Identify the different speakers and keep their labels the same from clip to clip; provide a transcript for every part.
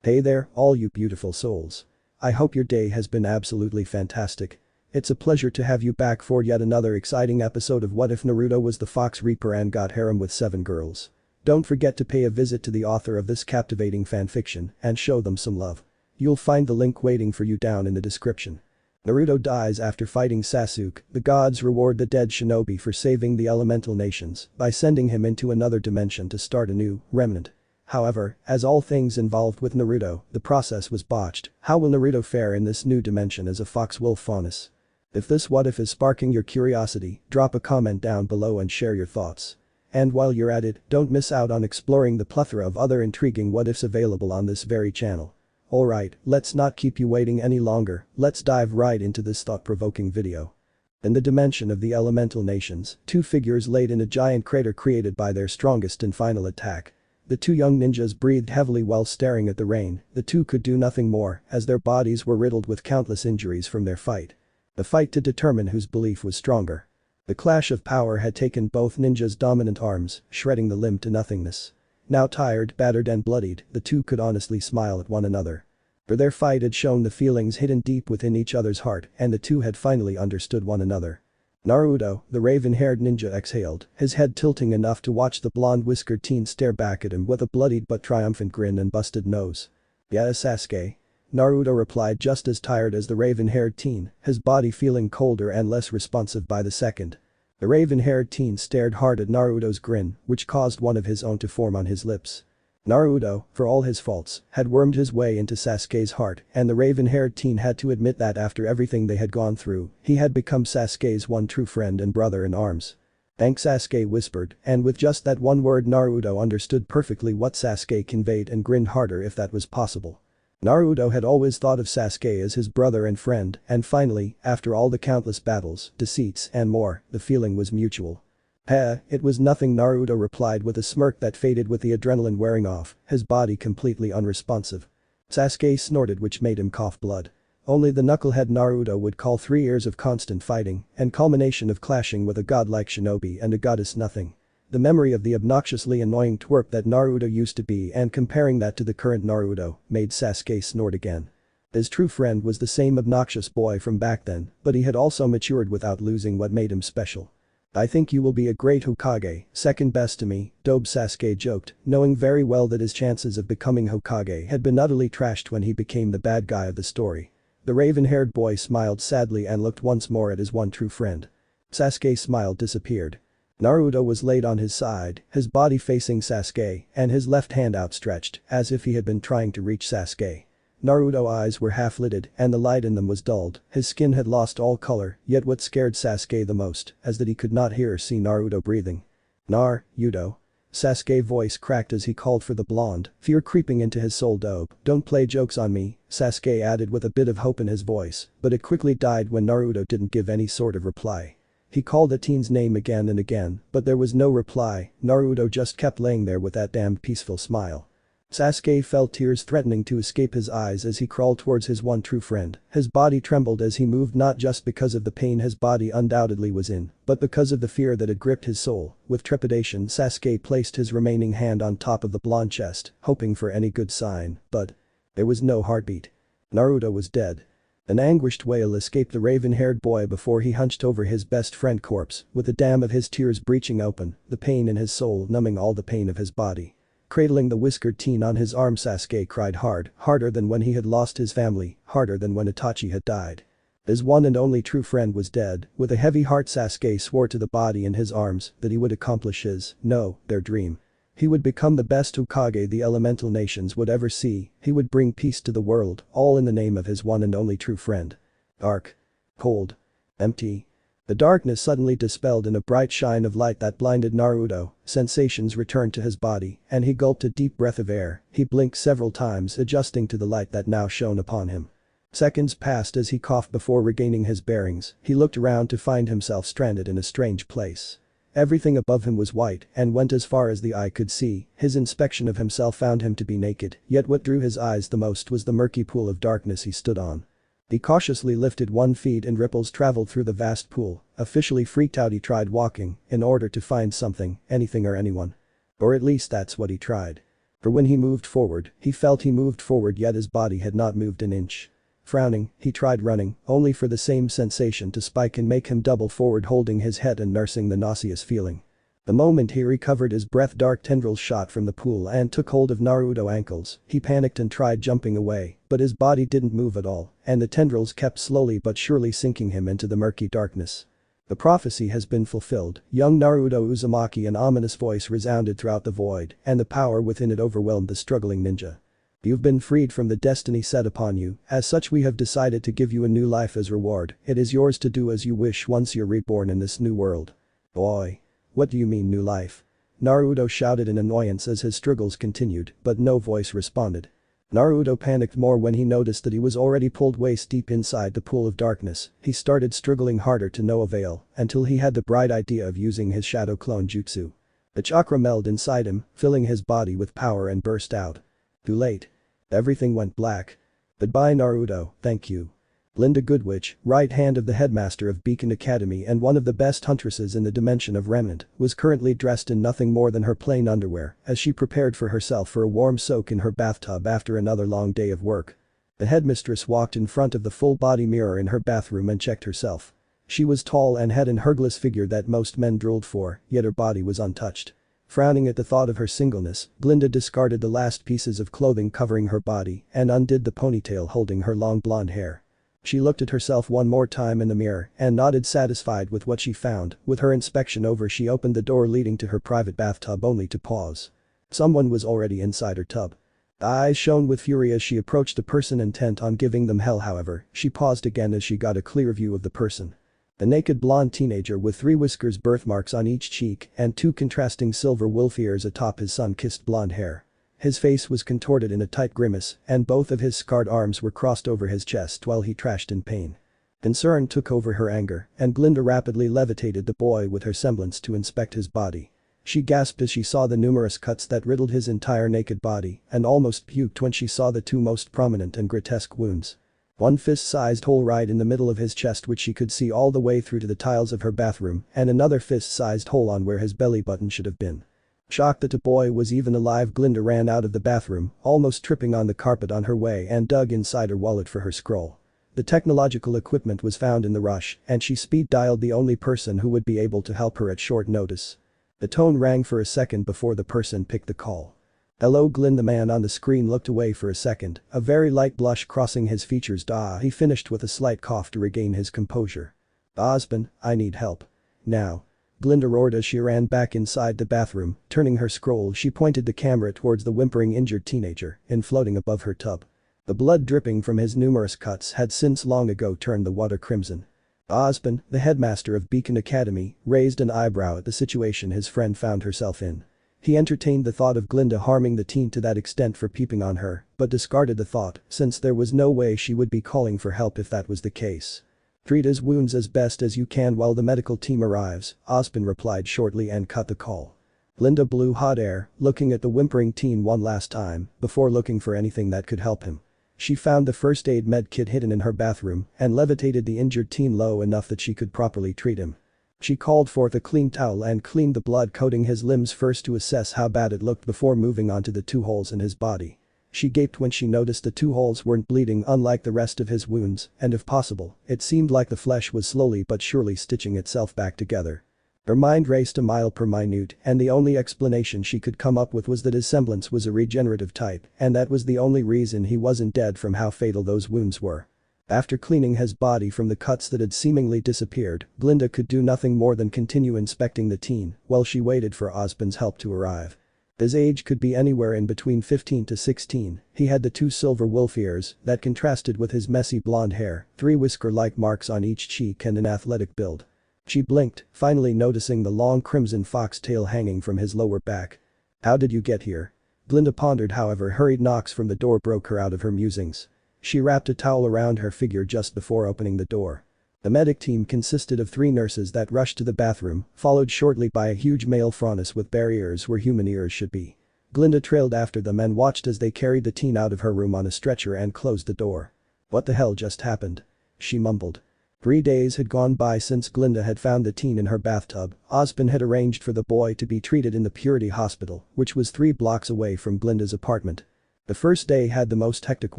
Speaker 1: Hey there, all you beautiful souls. I hope your day has been absolutely fantastic. It's a pleasure to have you back for yet another exciting episode of What If Naruto Was the Fox Reaper and Got Harem with 7 Girls. Don't forget to pay a visit to the author of this captivating fanfiction and show them some love. You'll find the link waiting for you down in the description. Naruto dies after fighting Sasuke. The gods reward the dead shinobi for saving the elemental nations by sending him into another dimension to start a new Remnant. However, as all things involved with Naruto, the process was botched. How will Naruto fare in this new dimension as a fox wolf Faunus? If this what if is sparking your curiosity, drop a comment down below and share your thoughts. And while you're at it, don't miss out on exploring the plethora of other intriguing what ifs available on this very channel. Alright, let's not keep you waiting any longer, let's dive right into this thought-provoking video. In the dimension of the elemental nations, 2 figures laid in a giant crater created by their strongest and final attack. The 2 young ninjas breathed heavily while staring at the rain. The 2 could do nothing more as their bodies were riddled with countless injuries from their fight. The fight to determine whose belief was stronger. The clash of power had taken both ninjas' dominant arms, shredding the limb to nothingness. Now tired, battered and bloodied, the 2 could honestly smile at one another. For their fight had shown the feelings hidden deep within each other's heart and the 2 had finally understood one another. Naruto, the raven-haired ninja exhaled, his head tilting enough to watch the blonde-whiskered teen stare back at him with a bloodied but triumphant grin and busted nose. Yeah, Sasuke. Naruto replied just as tired as the raven-haired teen, his body feeling colder and less responsive by the second. The raven-haired teen stared hard at Naruto's grin, which caused one of his own to form on his lips. Naruto, for all his faults, had wormed his way into Sasuke's heart and the raven-haired teen had to admit that after everything they had gone through, he had become Sasuke's one true friend and brother in arms. Thanks, Sasuke whispered, and with just that one word Naruto understood perfectly what Sasuke conveyed and grinned harder if that was possible. Naruto had always thought of Sasuke as his brother and friend, and finally, after all the countless battles, deceits and more, the feeling was mutual. It was nothing, Naruto replied with a smirk that faded with the adrenaline wearing off, his body completely unresponsive. Sasuke snorted, which made him cough blood. Only the knucklehead Naruto would call 3 years of constant fighting and culmination of clashing with a godlike shinobi and a goddess nothing. The memory of the obnoxiously annoying twerp that Naruto used to be and comparing that to the current Naruto made Sasuke snort again. His true friend was the same obnoxious boy from back then, but he had also matured without losing what made him special. I think you will be a great Hokage, second best to me, Dobe Sasuke joked, knowing very well that his chances of becoming Hokage had been utterly trashed when he became the bad guy of the story. The raven-haired boy smiled sadly and looked once more at his one true friend. Sasuke's smile disappeared. Naruto was laid on his side, his body facing Sasuke and his left hand outstretched as if he had been trying to reach Sasuke. Naruto's eyes were half-lidded and the light in them was dulled, his skin had lost all color, yet what scared Sasuke the most as that he could not hear or see Naruto breathing. Naruto. Sasuke's voice cracked as he called for the blonde, fear creeping into his soul. Dope, don't play jokes on me, Sasuke added with a bit of hope in his voice, but it quickly died when Naruto didn't give any sort of reply. He called the teen's name again and again, but there was no reply. Naruto just kept laying there with that damned peaceful smile. Sasuke felt tears threatening to escape his eyes as he crawled towards his one true friend. His body trembled as he moved, not just because of the pain his body undoubtedly was in, but because of the fear that had gripped his soul. With trepidation, Sasuke placed his remaining hand on top of the blonde chest, hoping for any good sign, but there was no heartbeat. Naruto was dead. An anguished wail escaped the raven-haired boy before he hunched over his best friend's corpse, with the dam of his tears breaching open, the pain in his soul numbing all the pain of his body. Cradling the whiskered teen on his arm, Sasuke cried hard, harder than when he had lost his family, harder than when Itachi had died. His one and only true friend was dead. With a heavy heart, Sasuke swore to the body in his arms that he would accomplish their dream. He would become the best Hokage the elemental nations would ever see, he would bring peace to the world, all in the name of his one and only true friend. Dark. Cold. Empty. The darkness suddenly dispelled in a bright shine of light that blinded Naruto, sensations returned to his body, and he gulped a deep breath of air. He blinked several times, adjusting to the light that now shone upon him. Seconds passed as he coughed before regaining his bearings. He looked around to find himself stranded in a strange place. Everything above him was white and went as far as the eye could see. His inspection of himself found him to be naked, yet what drew his eyes the most was the murky pool of darkness he stood on. He cautiously lifted 1 foot and ripples traveled through the vast pool. Officially freaked out, he tried walking in order to find something, anything or anyone. Or at least that's what he tried. For when he moved forward, he felt he moved forward yet his body had not moved an inch. Frowning, he tried running, only for the same sensation to spike and make him double forward holding his head and nursing the nauseous feeling. The moment he recovered his breath dark tendrils shot from the pool and took hold of Naruto's ankles, he panicked and tried jumping away, but his body didn't move at all, and the tendrils kept slowly but surely sinking him into the murky darkness. The prophecy has been fulfilled, young Naruto Uzumaki, an ominous voice resounded throughout the void, and the power within it overwhelmed the struggling ninja. You've been freed from the destiny set upon you, as such we have decided to give you a new life as reward, it is yours to do as you wish once you're reborn in this new world. Boy. What do you mean new life? Naruto shouted in annoyance as his struggles continued, but no voice responded. Naruto panicked more when he noticed that he was already pulled waist deep inside the pool of darkness. He started struggling harder to no avail, until he had the bright idea of using his shadow clone jutsu. The chakra melded inside him, filling his body with power and burst out. Too late. Everything went black. Goodbye Naruto, thank you. Glinda Goodwitch, right hand of the headmaster of Beacon Academy and one of the best huntresses in the dimension of Remnant, was currently dressed in nothing more than her plain underwear as she prepared for herself for a warm soak in her bathtub after another long day of work. The headmistress walked in front of the full-body mirror in her bathroom and checked herself. She was tall and had an hergless figure that most men drooled for, yet her body was untouched. Frowning at the thought of her singleness, Glinda discarded the last pieces of clothing covering her body and undid the ponytail holding her long blonde hair. She looked at herself one more time in the mirror and nodded satisfied with what she found. With her inspection over she opened the door leading to her private bathtub only to pause. Someone was already inside her tub. The eyes shone with fury as she approached the person intent on giving them hell however, she paused again as she got a clear view of the person. The naked blonde teenager with 3 whiskers birthmarks on each cheek and 2 contrasting silver wolf ears atop his sun-kissed blonde hair. His face was contorted in a tight grimace and both of his scarred arms were crossed over his chest while he trashed in pain. Concern took over her anger and Glinda rapidly levitated the boy with her semblance to inspect his body. She gasped as she saw the numerous cuts that riddled his entire naked body and almost puked when she saw the 2 most prominent and grotesque wounds. One fist-sized hole right in the middle of his chest which she could see all the way through to the tiles of her bathroom and another fist-sized hole on where his belly button should have been. Shocked that the boy was even alive, Glinda ran out of the bathroom, almost tripping on the carpet on her way and dug inside her wallet for her scroll. The technological equipment was found in the rush and she speed-dialed the only person who would be able to help her at short notice. The tone rang for a second before the person picked the call. Hello Glinda. The man on the screen looked away for a second, a very light blush crossing his features. He finished with a slight cough to regain his composure. Osmond, I need help. Now. Glinda roared as she ran back inside the bathroom, turning her scroll she pointed the camera towards the whimpering injured teenager, floating above her tub. The blood dripping from his numerous cuts had since long ago turned the water crimson. Osmond, the headmaster of Beacon Academy, raised an eyebrow at the situation his friend found herself in. He entertained the thought of Glinda harming the teen to that extent for peeping on her, but discarded the thought since there was no way she would be calling for help if that was the case. Treat his wounds as best as you can while the medical team arrives, Osmond replied shortly and cut the call. Glinda blew hot air, looking at the whimpering teen one last time before looking for anything that could help him. She found the first aid med kit hidden in her bathroom and levitated the injured teen low enough that she could properly treat him. She called forth a clean towel and cleaned the blood coating his limbs first to assess how bad it looked before moving on to the 2 holes in his body. She gaped when she noticed the 2 holes weren't bleeding unlike the rest of his wounds, and if possible, it seemed like the flesh was slowly but surely stitching itself back together. Her mind raced a mile per minute and the only explanation she could come up with was that his semblance was a regenerative type and that was the only reason he wasn't dead from how fatal those wounds were. After cleaning his body from the cuts that had seemingly disappeared, Glinda could do nothing more than continue inspecting the teen while she waited for Osmond's help to arrive. His age could be anywhere in between 15 to 16, he had the 2 silver wolf ears that contrasted with his messy blonde hair, 3 whisker-like marks on each cheek and an athletic build. She blinked, finally noticing the long crimson fox tail hanging from his lower back. How did you get here? Glinda pondered however hurried knocks from the door broke her out of her musings. She wrapped a towel around her figure just before opening the door. The medic team consisted of 3 nurses that rushed to the bathroom, followed shortly by a huge male Faunus with bare ears where human ears should be. Glinda trailed after them and watched as they carried the teen out of her room on a stretcher and closed the door. What the hell just happened? She mumbled. 3 days had gone by since Glinda had found the teen in her bathtub. Ozpin had arranged for the boy to be treated in the Purity Hospital, which was 3 blocks away from Glinda's apartment. The first day had the most hectic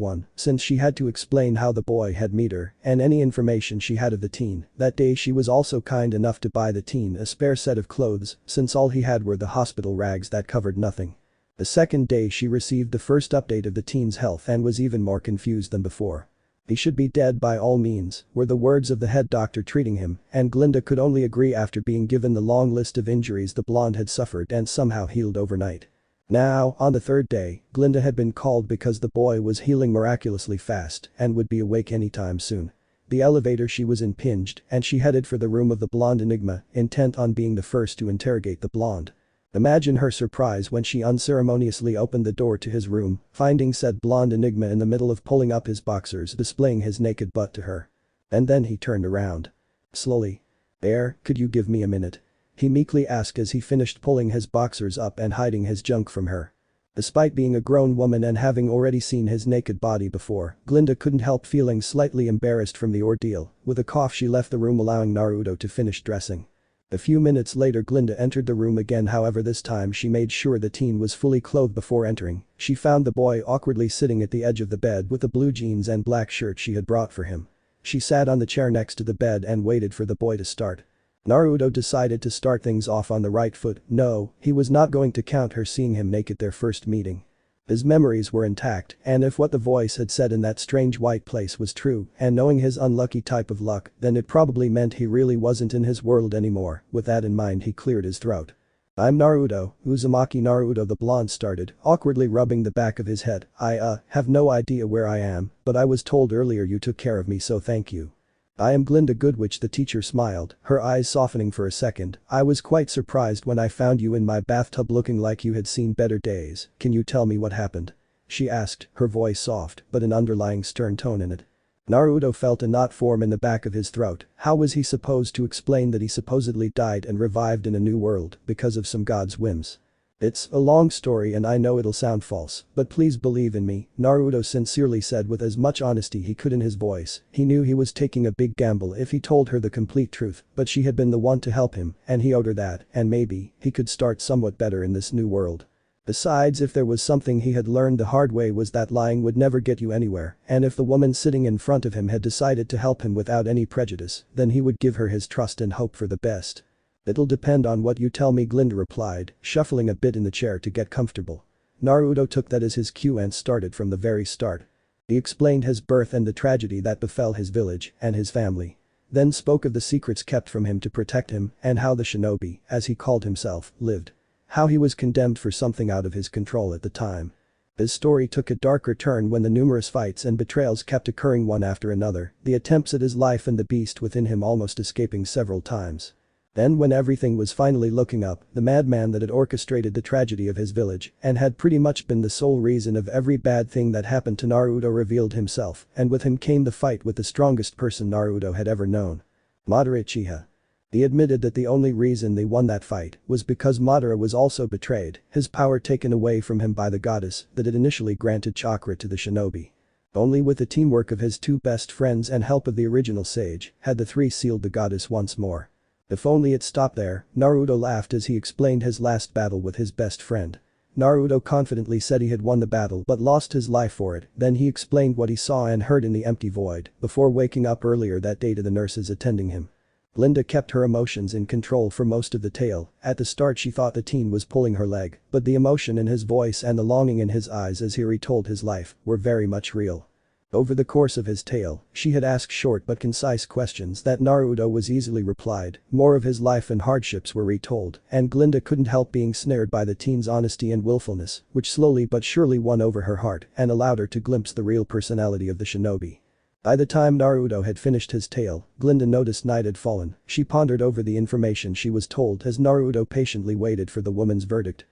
Speaker 1: one, since she had to explain how the boy had met her and any information she had of the teen. That day she was also kind enough to buy the teen a spare set of clothes, since all he had were the hospital rags that covered nothing. The second day she received the first update of the teen's health and was even more confused than before. He should be dead by all means, were the words of the head doctor treating him, and Glinda could only agree after being given the long list of injuries the blonde had suffered and somehow healed overnight. Now, on the third day, Glinda had been called because the boy was healing miraculously fast and would be awake anytime soon. The elevator she was in pinged and she headed for the room of the blonde enigma, intent on being the first to interrogate the blonde. Imagine her surprise when she unceremoniously opened the door to his room, finding said blonde enigma in the middle of pulling up his boxers, displaying his naked butt to her. And then he turned around. Slowly. "There, could you give me a minute?" he meekly asked as he finished pulling his boxers up and hiding his junk from her. Despite being a grown woman and having already seen his naked body before, Glinda couldn't help feeling slightly embarrassed from the ordeal. With a cough she left the room, allowing Naruto to finish dressing. A few minutes later Glinda entered the room again, however this time she made sure the teen was fully clothed before entering. She found the boy awkwardly sitting at the edge of the bed with the blue jeans and black shirt she had brought for him. She sat on the chair next to the bed and waited for the boy to start. Naruto decided to start things off on the right foot. No, he was not going to count her seeing him naked their first meeting. His memories were intact, and if what the voice had said in that strange white place was true, and knowing his unlucky type of luck, then it probably meant he really wasn't in his world anymore. With that in mind he cleared his throat. "I'm Naruto, Uzumaki Naruto," the blonde started, awkwardly rubbing the back of his head. I have no idea where I am, but I was told earlier you took care of me, so thank you." "I am Glinda Goodwitch," the teacher smiled, her eyes softening for a second. "I was quite surprised when I found you in my bathtub looking like you had seen better days. Can you tell me what happened?" she asked, her voice soft but an underlying stern tone in it. Naruto felt a knot form in the back of his throat. How was he supposed to explain that he supposedly died and revived in a new world because of some god's whims? "It's a long story and I know it'll sound false, but please believe in me," Naruto sincerely said with as much honesty he could in his voice. He knew he was taking a big gamble if he told her the complete truth, but she had been the one to help him, and he owed her that, and maybe, he could start somewhat better in this new world. Besides, if there was something he had learned the hard way was that lying would never get you anywhere, and if the woman sitting in front of him had decided to help him without any prejudice, then he would give her his trust and hope for the best. "It'll depend on what you tell me," Glinda replied, shuffling a bit in the chair to get comfortable. Naruto took that as his cue and started from the very start. He explained his birth and the tragedy that befell his village and his family. Then spoke of the secrets kept from him to protect him and how the shinobi, as he called himself, lived. How he was condemned for something out of his control at the time. His story took a darker turn when the numerous fights and betrayals kept occurring one after another, the attempts at his life and the beast within him almost escaping several times. Then when everything was finally looking up, the madman that had orchestrated the tragedy of his village and had pretty much been the sole reason of every bad thing that happened to Naruto revealed himself, and with him came the fight with the strongest person Naruto had ever known. Madara Uchiha. He admitted that the only reason they won that fight was because Madara was also betrayed, his power taken away from him by the goddess that had initially granted chakra to the shinobi. Only with the teamwork of his 2 best friends and help of the original sage had the 3 sealed the goddess once more. If only it stopped there, Naruto laughed as he explained his last battle with his best friend. Naruto confidently said he had won the battle but lost his life for it, then he explained what he saw and heard in the empty void before waking up earlier that day to the nurses attending him. Glinda kept her emotions in control for most of the tale. At the start she thought the teen was pulling her leg, but the emotion in his voice and the longing in his eyes as he retold his life were very much real. Over the course of his tale, she had asked short but concise questions that Naruto was easily replied, more of his life and hardships were retold, and Glinda couldn't help being snared by the teen's honesty and willfulness, which slowly but surely won over her heart and allowed her to glimpse the real personality of the shinobi. By the time Naruto had finished his tale, Glinda noticed night had fallen. She pondered over the information she was told as Naruto patiently waited for the woman's verdict.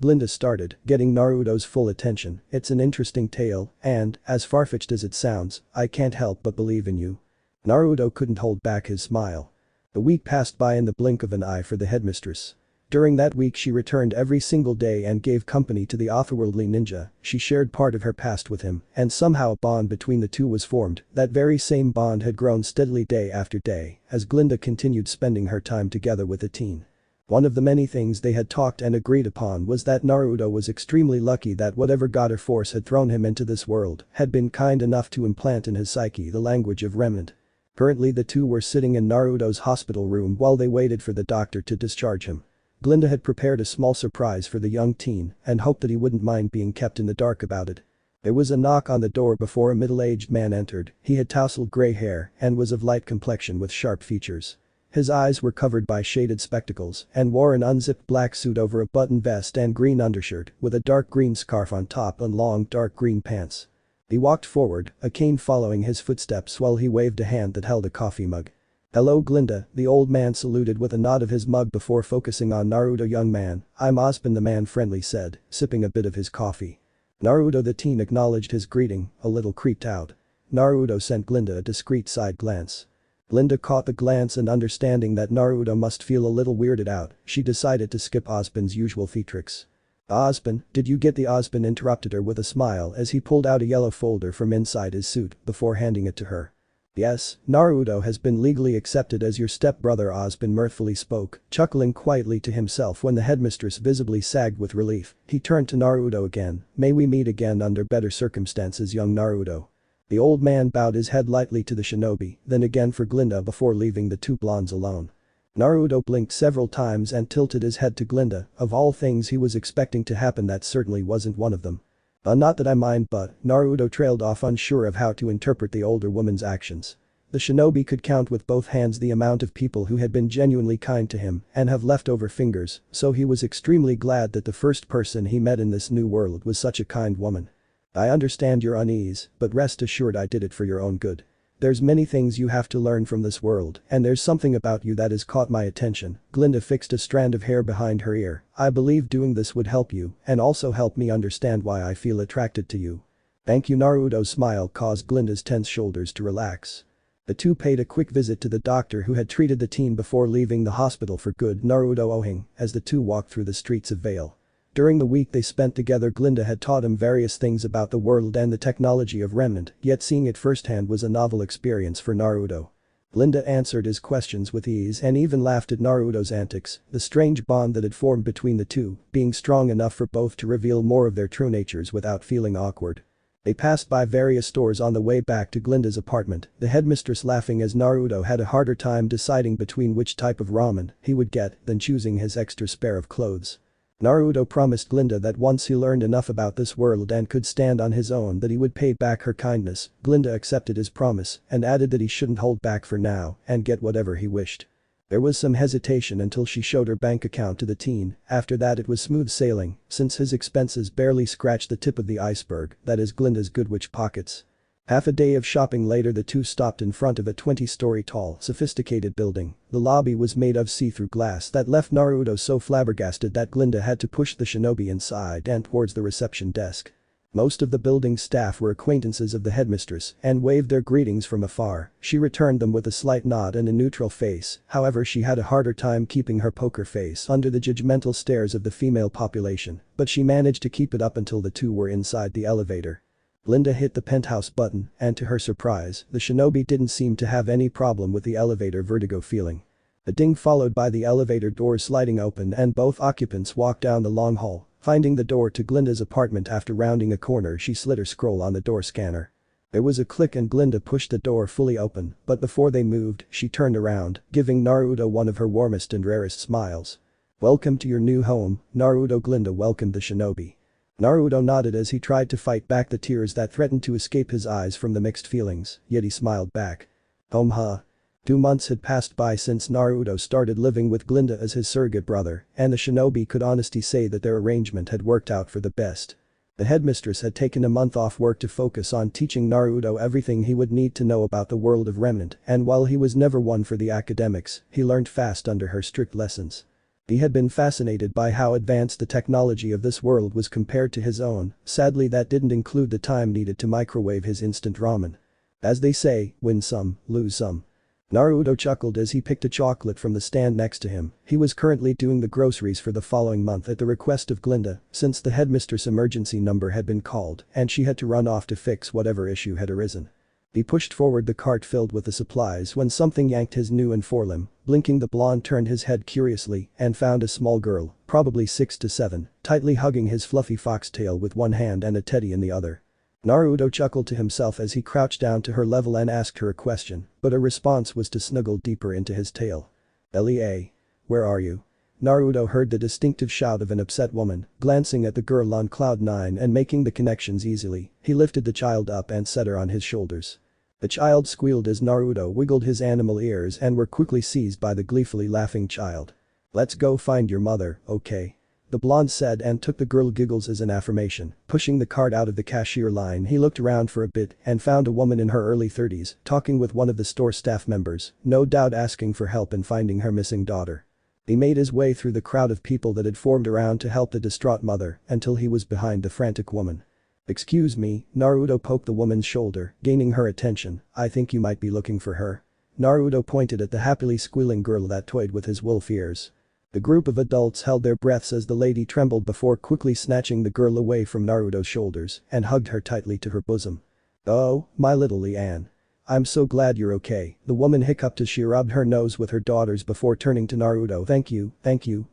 Speaker 1: Glinda started, getting Naruto's full attention. "It's an interesting tale, and, as far-fetched as it sounds, I can't help but believe in you." Naruto couldn't hold back his smile. A week passed by in the blink of an eye for the headmistress. During that week she returned every single day and gave company to the otherworldly ninja. She shared part of her past with him, and somehow a bond between the two was formed. That very same bond had grown steadily day after day as Glinda continued spending her time together with the teen. One of the many things they had talked and agreed upon was that Naruto was extremely lucky that whatever god or force had thrown him into this world had been kind enough to implant in his psyche the language of Remnant. Currently the two were sitting in Naruto's hospital room while they waited for the doctor to discharge him. Glinda had prepared a small surprise for the young teen and hoped that he wouldn't mind being kept in the dark about it. There was a knock on the door before a middle-aged man entered. He had tousled gray hair and was of light complexion with sharp features. His eyes were covered by shaded spectacles and wore an unzipped black suit over a button vest and green undershirt with a dark green scarf on top and long dark green pants. He walked forward, a cane following his footsteps while he waved a hand that held a coffee mug. "Hello Glinda," the old man saluted with a nod of his mug before focusing on Naruto. "Young man, I'm Osborn," the man friendly said, sipping a bit of his coffee. Naruto the teen acknowledged his greeting, a little creeped out. Naruto sent Glinda a discreet side glance. Glinda caught the glance and understanding that Naruto must feel a little weirded out, she decided to skip Osborn's usual theatrics. "Osborn, did you get the?" Osborn interrupted her with a smile as he pulled out a yellow folder from inside his suit before handing it to her. "Yes, Naruto has been legally accepted as your stepbrother," Osborn mirthfully spoke, chuckling quietly to himself when the headmistress visibly sagged with relief. He turned to Naruto again. "May we meet again under better circumstances, young Naruto." The old man bowed his head lightly to the shinobi, then again for Glinda before leaving the two blondes alone. Naruto blinked several times and tilted his head to Glinda. Of all things he was expecting to happen, that certainly wasn't one of them. Not that I mind, but," Naruto trailed off, unsure of how to interpret the older woman's actions. The shinobi could count with both hands the amount of people who had been genuinely kind to him and have leftover fingers, so he was extremely glad that the first person he met in this new world was such a kind woman. "I understand your unease, but rest assured I did it for your own good. There's many things you have to learn from this world, and there's something about you that has caught my attention." Glinda fixed a strand of hair behind her ear. "I believe doing this would help you and also help me understand why I feel attracted to you." "Thank you." Naruto's smile caused Glinda's tense shoulders to relax. The two paid a quick visit to the doctor who had treated the teen before leaving the hospital for good, Naruto owing, as the two walked through the streets of Vale. During the week they spent together, Glinda had taught him various things about the world and the technology of Remnant, yet seeing it firsthand was a novel experience for Naruto. Glinda answered his questions with ease and even laughed at Naruto's antics, the strange bond that had formed between the two being strong enough for both to reveal more of their true natures without feeling awkward. They passed by various stores on the way back to Glinda's apartment, the headmistress laughing as Naruto had a harder time deciding between which type of ramen he would get than choosing his extra spare of clothes. Naruto promised Glinda that once he learned enough about this world and could stand on his own that he would pay back her kindness. Glinda accepted his promise and added that he shouldn't hold back for now and get whatever he wished. There was some hesitation until she showed her bank account to the teen. After that it was smooth sailing, since his expenses barely scratched the tip of the iceberg, that is Glinda's good witch pockets. Half a day of shopping later the two stopped in front of a 20-story tall, sophisticated building. The lobby was made of see-through glass that left Naruto so flabbergasted that Glinda had to push the shinobi inside and towards the reception desk. Most of the building's staff were acquaintances of the headmistress and waved their greetings from afar. She returned them with a slight nod and a neutral face, however she had a harder time keeping her poker face under the judgmental stares of the female population, but she managed to keep it up until the two were inside the elevator. Glinda hit the penthouse button and to her surprise, the shinobi didn't seem to have any problem with the elevator vertigo feeling. A ding followed by the elevator doors sliding open and both occupants walked down the long hall. Finding the door to Glinda's apartment after rounding a corner, she slid her scroll on the door scanner. There was a click and Glinda pushed the door fully open, but before they moved, she turned around, giving Naruto one of her warmest and rarest smiles. "Welcome to your new home, Naruto." Glinda welcomed the shinobi. Naruto nodded as he tried to fight back the tears that threatened to escape his eyes from the mixed feelings, yet he smiled back. "Home huh?" 2 months had passed by since Naruto started living with Glinda as his surrogate brother, and the shinobi could honestly say that their arrangement had worked out for the best. The headmistress had taken a month off work to focus on teaching Naruto everything he would need to know about the world of Remnant, and while he was never one for the academics, he learned fast under her strict lessons. He had been fascinated by how advanced the technology of this world was compared to his own. Sadly, that didn't include the time needed to microwave his instant ramen. As they say, win some, lose some. Naruto chuckled as he picked a chocolate from the stand next to him. He was currently doing the groceries for the following month at the request of Glinda, since the headmistress' emergency number had been called and she had to run off to fix whatever issue had arisen. He pushed forward the cart filled with the supplies when something yanked his new and forelimb. Blinking, the blonde turned his head curiously and found a small girl, probably 6 to 7, tightly hugging his fluffy foxtail with one hand and a teddy in the other. Naruto chuckled to himself as he crouched down to her level and asked her a question, but her response was to snuggle deeper into his tail. "Lea. Where are you?" Naruto heard the distinctive shout of an upset woman, glancing at the girl on cloud 9 and making the connections easily. He lifted the child up and set her on his shoulders. The child squealed as Naruto wiggled his animal ears and were quickly seized by the gleefully laughing child. "Let's go find your mother, okay?" The blonde said and took the girl giggles as an affirmation. Pushing the cart out of the cashier line, he looked around for a bit and found a woman in her early 30s talking with one of the store staff members, no doubt asking for help in finding her missing daughter. He made his way through the crowd of people that had formed around to help the distraught mother until he was behind the frantic woman. "Excuse me," Naruto poked the woman's shoulder, gaining her attention. "I think you might be looking for her." Naruto pointed at the happily squealing girl that toyed with his wolf ears. The group of adults held their breaths as the lady trembled before quickly snatching the girl away from Naruto's shoulders and hugged her tightly to her bosom. "Oh, my little Leanne. I'm so glad you're okay," the woman hiccuped as she rubbed her nose with her daughters before turning to Naruto. Thank you,"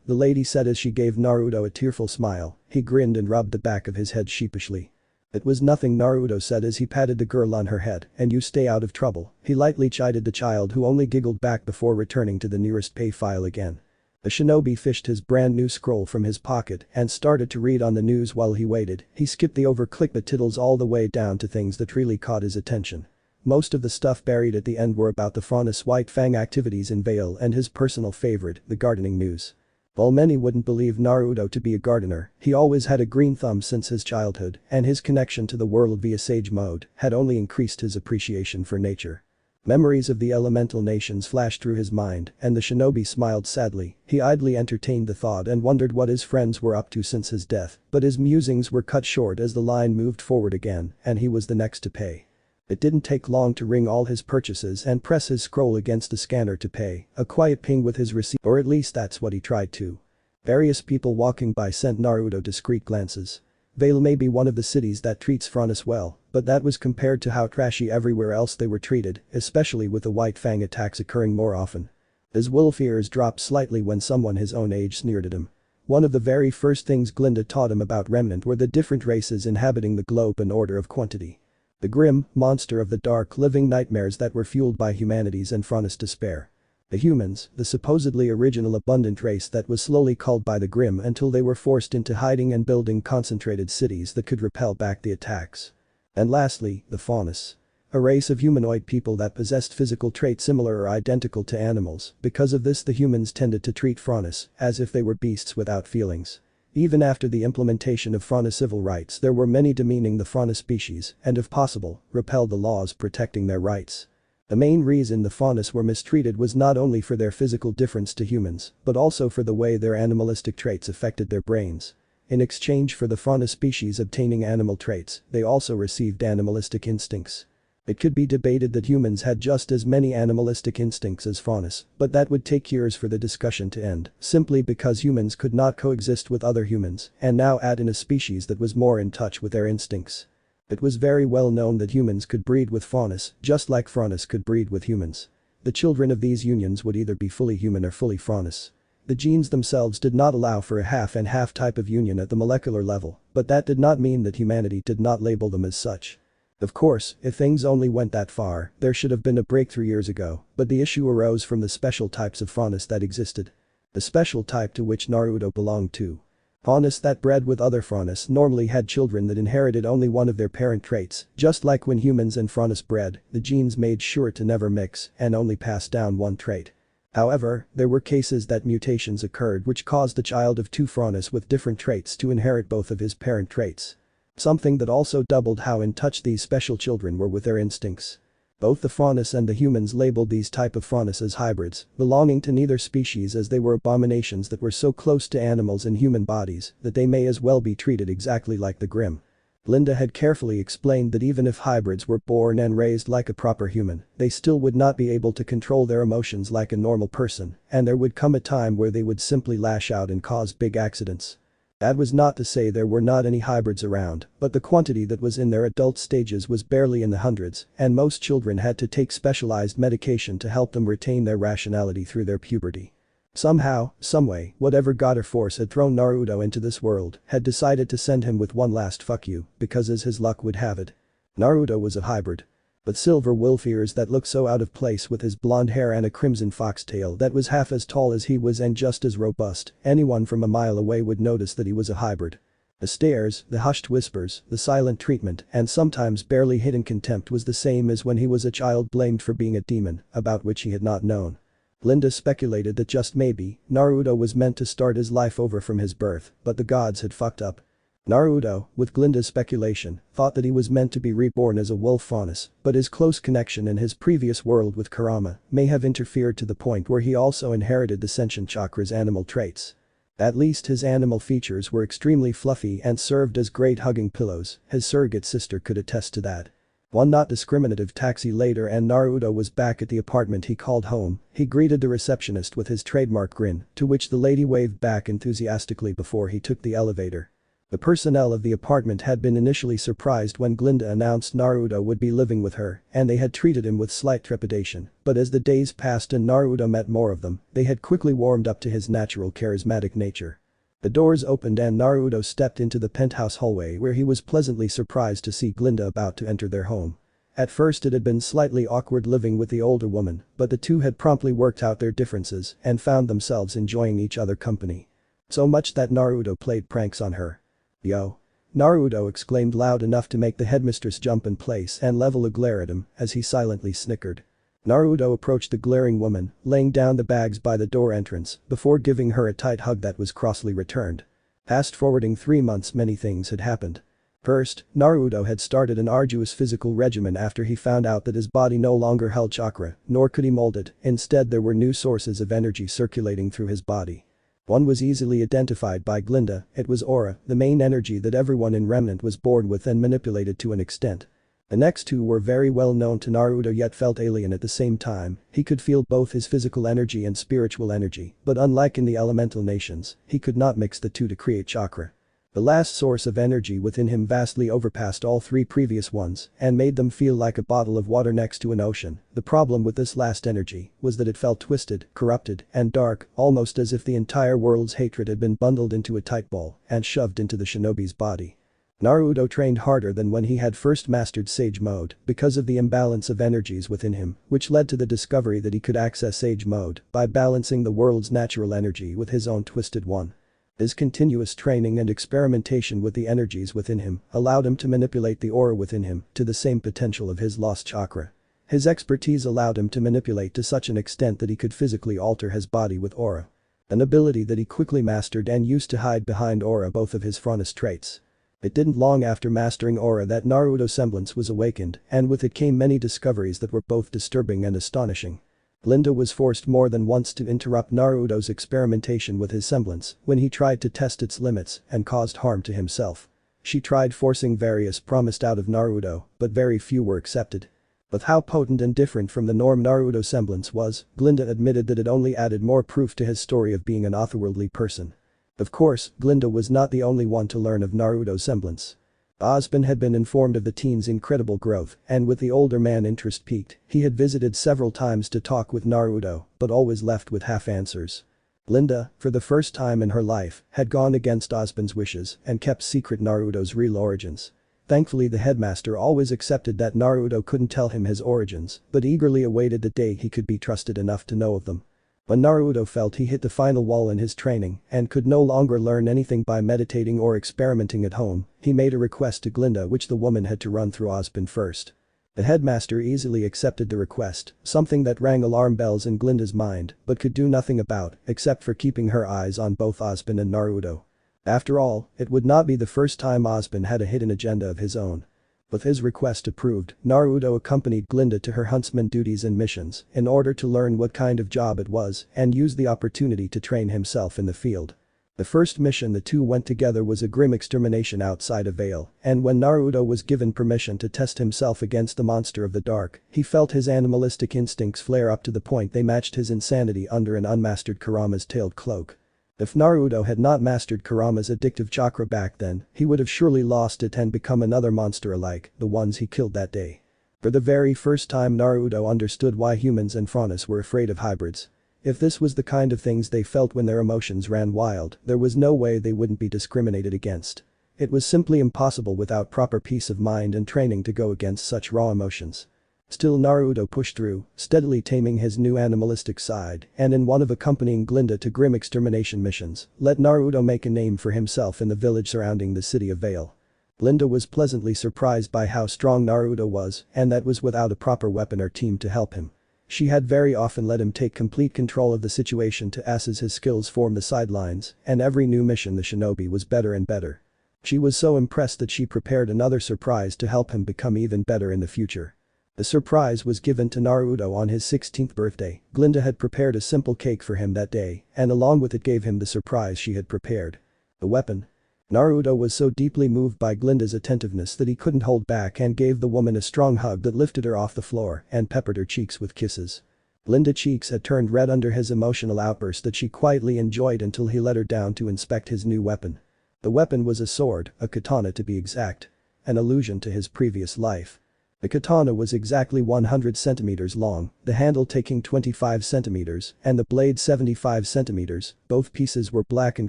Speaker 1: the lady said as she gave Naruto a tearful smile. He grinned and rubbed the back of his head sheepishly. "It was nothing," Naruto said as he patted the girl on her head, "and you stay out of trouble." He lightly chided the child who only giggled back before returning to the nearest pay file again. The shinobi fished his brand new scroll from his pocket and started to read on the news while he waited. He skipped the over-click tittles all the way down to things that really caught his attention. Most of the stuff buried at the end were about the Faunus White Fang activities in Vale and his personal favorite, the gardening news. While many wouldn't believe Naruto to be a gardener, he always had a green thumb since his childhood, and his connection to the world via Sage Mode had only increased his appreciation for nature. Memories of the elemental nations flashed through his mind, and the shinobi smiled sadly. He idly entertained the thought and wondered what his friends were up to since his death, but his musings were cut short as the line moved forward again, and he was the next to pay. It didn't take long to ring all his purchases and press his scroll against the scanner to pay, a quiet ping with his receipt, or at least that's what he tried to. Various people walking by sent Naruto discreet glances. Vale may be one of the cities that treats Faunus well, but that was compared to how trashy everywhere else they were treated, especially with the White Fang attacks occurring more often. His wolf ears dropped slightly when someone his own age sneered at him. One of the very first things Glinda taught him about Remnant were the different races inhabiting the globe in order of quantity. The grim, monster of the dark living nightmares that were fueled by humanity's and Faunus' despair. The humans, the supposedly original abundant race that was slowly culled by the Grim until they were forced into hiding and building concentrated cities that could repel back the attacks. And lastly, the Faunus. A race of humanoid people that possessed physical traits similar or identical to animals. Because of this, the humans tended to treat Faunus as if they were beasts without feelings. Even after the implementation of Faunus civil rights, there were many demeaning the Faunus species and, if possible, repelled the laws protecting their rights. The main reason the Faunus were mistreated was not only for their physical difference to humans, but also for the way their animalistic traits affected their brains. In exchange for the Faunus species obtaining animal traits, they also received animalistic instincts. It could be debated that humans had just as many animalistic instincts as Faunus, but that would take years for the discussion to end, simply because humans could not coexist with other humans, and now add in a species that was more in touch with their instincts. It was very well known that humans could breed with Faunus, just like Faunus could breed with humans. The children of these unions would either be fully human or fully Faunus. The genes themselves did not allow for a half and half type of union at the molecular level, but that did not mean that humanity did not label them as such. Of course, if things only went that far, there should have been a breakthrough years ago, but the issue arose from the special types of Faunus that existed. The special type to which Naruto belonged to. Faunus that bred with other Faunus normally had children that inherited only one of their parent traits, just like when humans and Faunus bred, the genes made sure to never mix and only pass down one trait. However, there were cases that mutations occurred which caused a child of two Faunus with different traits to inherit both of his parent traits. Something that also doubled how in touch these special children were with their instincts. Both the Faunus and the humans labeled these type of Faunus as hybrids, belonging to neither species as they were abominations that were so close to animals and human bodies that they may as well be treated exactly like the Grim. Glinda had carefully explained that even if hybrids were born and raised like a proper human, they still would not be able to control their emotions like a normal person, and there would come a time where they would simply lash out and cause big accidents. That was not to say there were not any hybrids around, but the quantity that was in their adult stages was barely in the hundreds, and most children had to take specialized medication to help them retain their rationality through their puberty. Somehow, someway, whatever god or force had thrown Naruto into this world had decided to send him with one last fuck you, because as his luck would have it, Naruto was a hybrid. But silver wolf ears that looked so out of place with his blonde hair and a crimson foxtail that was half as tall as he was and just as robust, anyone from a mile away would notice that he was a hybrid. The stares, the hushed whispers, the silent treatment, and sometimes barely hidden contempt was the same as when he was a child blamed for being a demon, about which he had not known. Glinda speculated that just maybe, Naruto was meant to start his life over from his birth, but the gods had fucked up. Naruto, with Glinda's speculation, thought that he was meant to be reborn as a wolf Faunus, but his close connection in his previous world with Kurama may have interfered to the point where he also inherited the sentient chakra's animal traits. At least his animal features were extremely fluffy and served as great hugging pillows, his surrogate sister could attest to that. One not discriminative taxi later and Naruto was back at the apartment he called home. He greeted the receptionist with his trademark grin, to which the lady waved back enthusiastically before he took the elevator. The personnel of the apartment had been initially surprised when Glinda announced Naruto would be living with her, and they had treated him with slight trepidation, but as the days passed and Naruto met more of them, they had quickly warmed up to his natural charismatic nature. The doors opened and Naruto stepped into the penthouse hallway where he was pleasantly surprised to see Glinda about to enter their home. At first it had been slightly awkward living with the older woman, but the two had promptly worked out their differences and found themselves enjoying each other company. So much that Naruto played pranks on her. "Yo!" Naruto exclaimed loud enough to make the headmistress jump in place and level a glare at him as he silently snickered. Naruto approached the glaring woman, laying down the bags by the door entrance before giving her a tight hug that was crossly returned. Fast forwarding 3 months, many things had happened. First, Naruto had started an arduous physical regimen after he found out that his body no longer held chakra, nor could he mold it, instead there were new sources of energy circulating through his body. One was easily identified by Glinda, it was aura, the main energy that everyone in Remnant was born with and manipulated to an extent. The next two were very well known to Naruto yet felt alien at the same time. He could feel both his physical energy and spiritual energy, but unlike in the elemental nations, he could not mix the two to create chakra. The last source of energy within him vastly overpassed all three previous ones and made them feel like a bottle of water next to an ocean. The problem with this last energy was that it felt twisted, corrupted, and dark, almost as if the entire world's hatred had been bundled into a tight ball and shoved into the shinobi's body. Naruto trained harder than when he had first mastered Sage Mode because of the imbalance of energies within him, which led to the discovery that he could access Sage Mode by balancing the world's natural energy with his own twisted one. His continuous training and experimentation with the energies within him allowed him to manipulate the aura within him to the same potential of his lost chakra. His expertise allowed him to manipulate to such an extent that he could physically alter his body with aura. An ability that he quickly mastered and used to hide behind aura both of his Faunus traits. It didn't long after mastering aura that Naruto's semblance was awakened, and with it came many discoveries that were both disturbing and astonishing. Glinda was forced more than once to interrupt Naruto's experimentation with his semblance when he tried to test its limits and caused harm to himself. She tried forcing various promised out of Naruto, but very few were accepted. With how potent and different from the norm Naruto's semblance was, Glinda admitted that it only added more proof to his story of being an otherworldly person. Of course, Glinda was not the only one to learn of Naruto's semblance. Aspen had been informed of the teen's incredible growth, and with the older man interest peaked, he had visited several times to talk with Naruto, but always left with half answers. Glinda, for the first time in her life, had gone against Aspen's wishes and kept secret Naruto's real origins. Thankfully the headmaster always accepted that Naruto couldn't tell him his origins, but eagerly awaited the day he could be trusted enough to know of them. When Naruto felt he hit the final wall in his training and could no longer learn anything by meditating or experimenting at home, he made a request to Glinda which the woman had to run through Aspen first. The headmaster easily accepted the request, something that rang alarm bells in Glinda's mind but could do nothing about except for keeping her eyes on both Aspen and Naruto. After all, it would not be the first time Aspen had a hidden agenda of his own. With his request approved, Naruto accompanied Glinda to her huntsman duties and missions in order to learn what kind of job it was and use the opportunity to train himself in the field. The first mission the two went together was a grim extermination outside of Vale, and when Naruto was given permission to test himself against the monster of the dark, he felt his animalistic instincts flare up to the point they matched his insanity under an unmastered Kurama's tailed cloak. If Naruto had not mastered Kurama's addictive chakra back then, he would have surely lost it and become another monster alike, the ones he killed that day. For the very first time Naruto understood why humans and Faunus were afraid of hybrids. If this was the kind of things they felt when their emotions ran wild, there was no way they wouldn't be discriminated against. It was simply impossible without proper peace of mind and training to go against such raw emotions. Still Naruto pushed through, steadily taming his new animalistic side, and in one of accompanying Glinda to grim extermination missions, let Naruto make a name for himself in the village surrounding the city of Vale. Glinda was pleasantly surprised by how strong Naruto was, and that was without a proper weapon or team to help him. She had very often let him take complete control of the situation as his skills formed the sidelines, and every new mission the shinobi was better and better. She was so impressed that she prepared another surprise to help him become even better in the future. The surprise was given to Naruto on his 16th birthday. Glinda had prepared a simple cake for him that day, and along with it gave him the surprise she had prepared. The weapon. Naruto was so deeply moved by Glinda's attentiveness that he couldn't hold back and gave the woman a strong hug that lifted her off the floor and peppered her cheeks with kisses. Glinda's cheeks had turned red under his emotional outburst that she quietly enjoyed until he led her down to inspect his new weapon. The weapon was a sword, a katana to be exact. An allusion to his previous life. The katana was exactly 100 centimeters long, the handle taking 25 centimeters, and the blade 75 centimeters. Both pieces were black in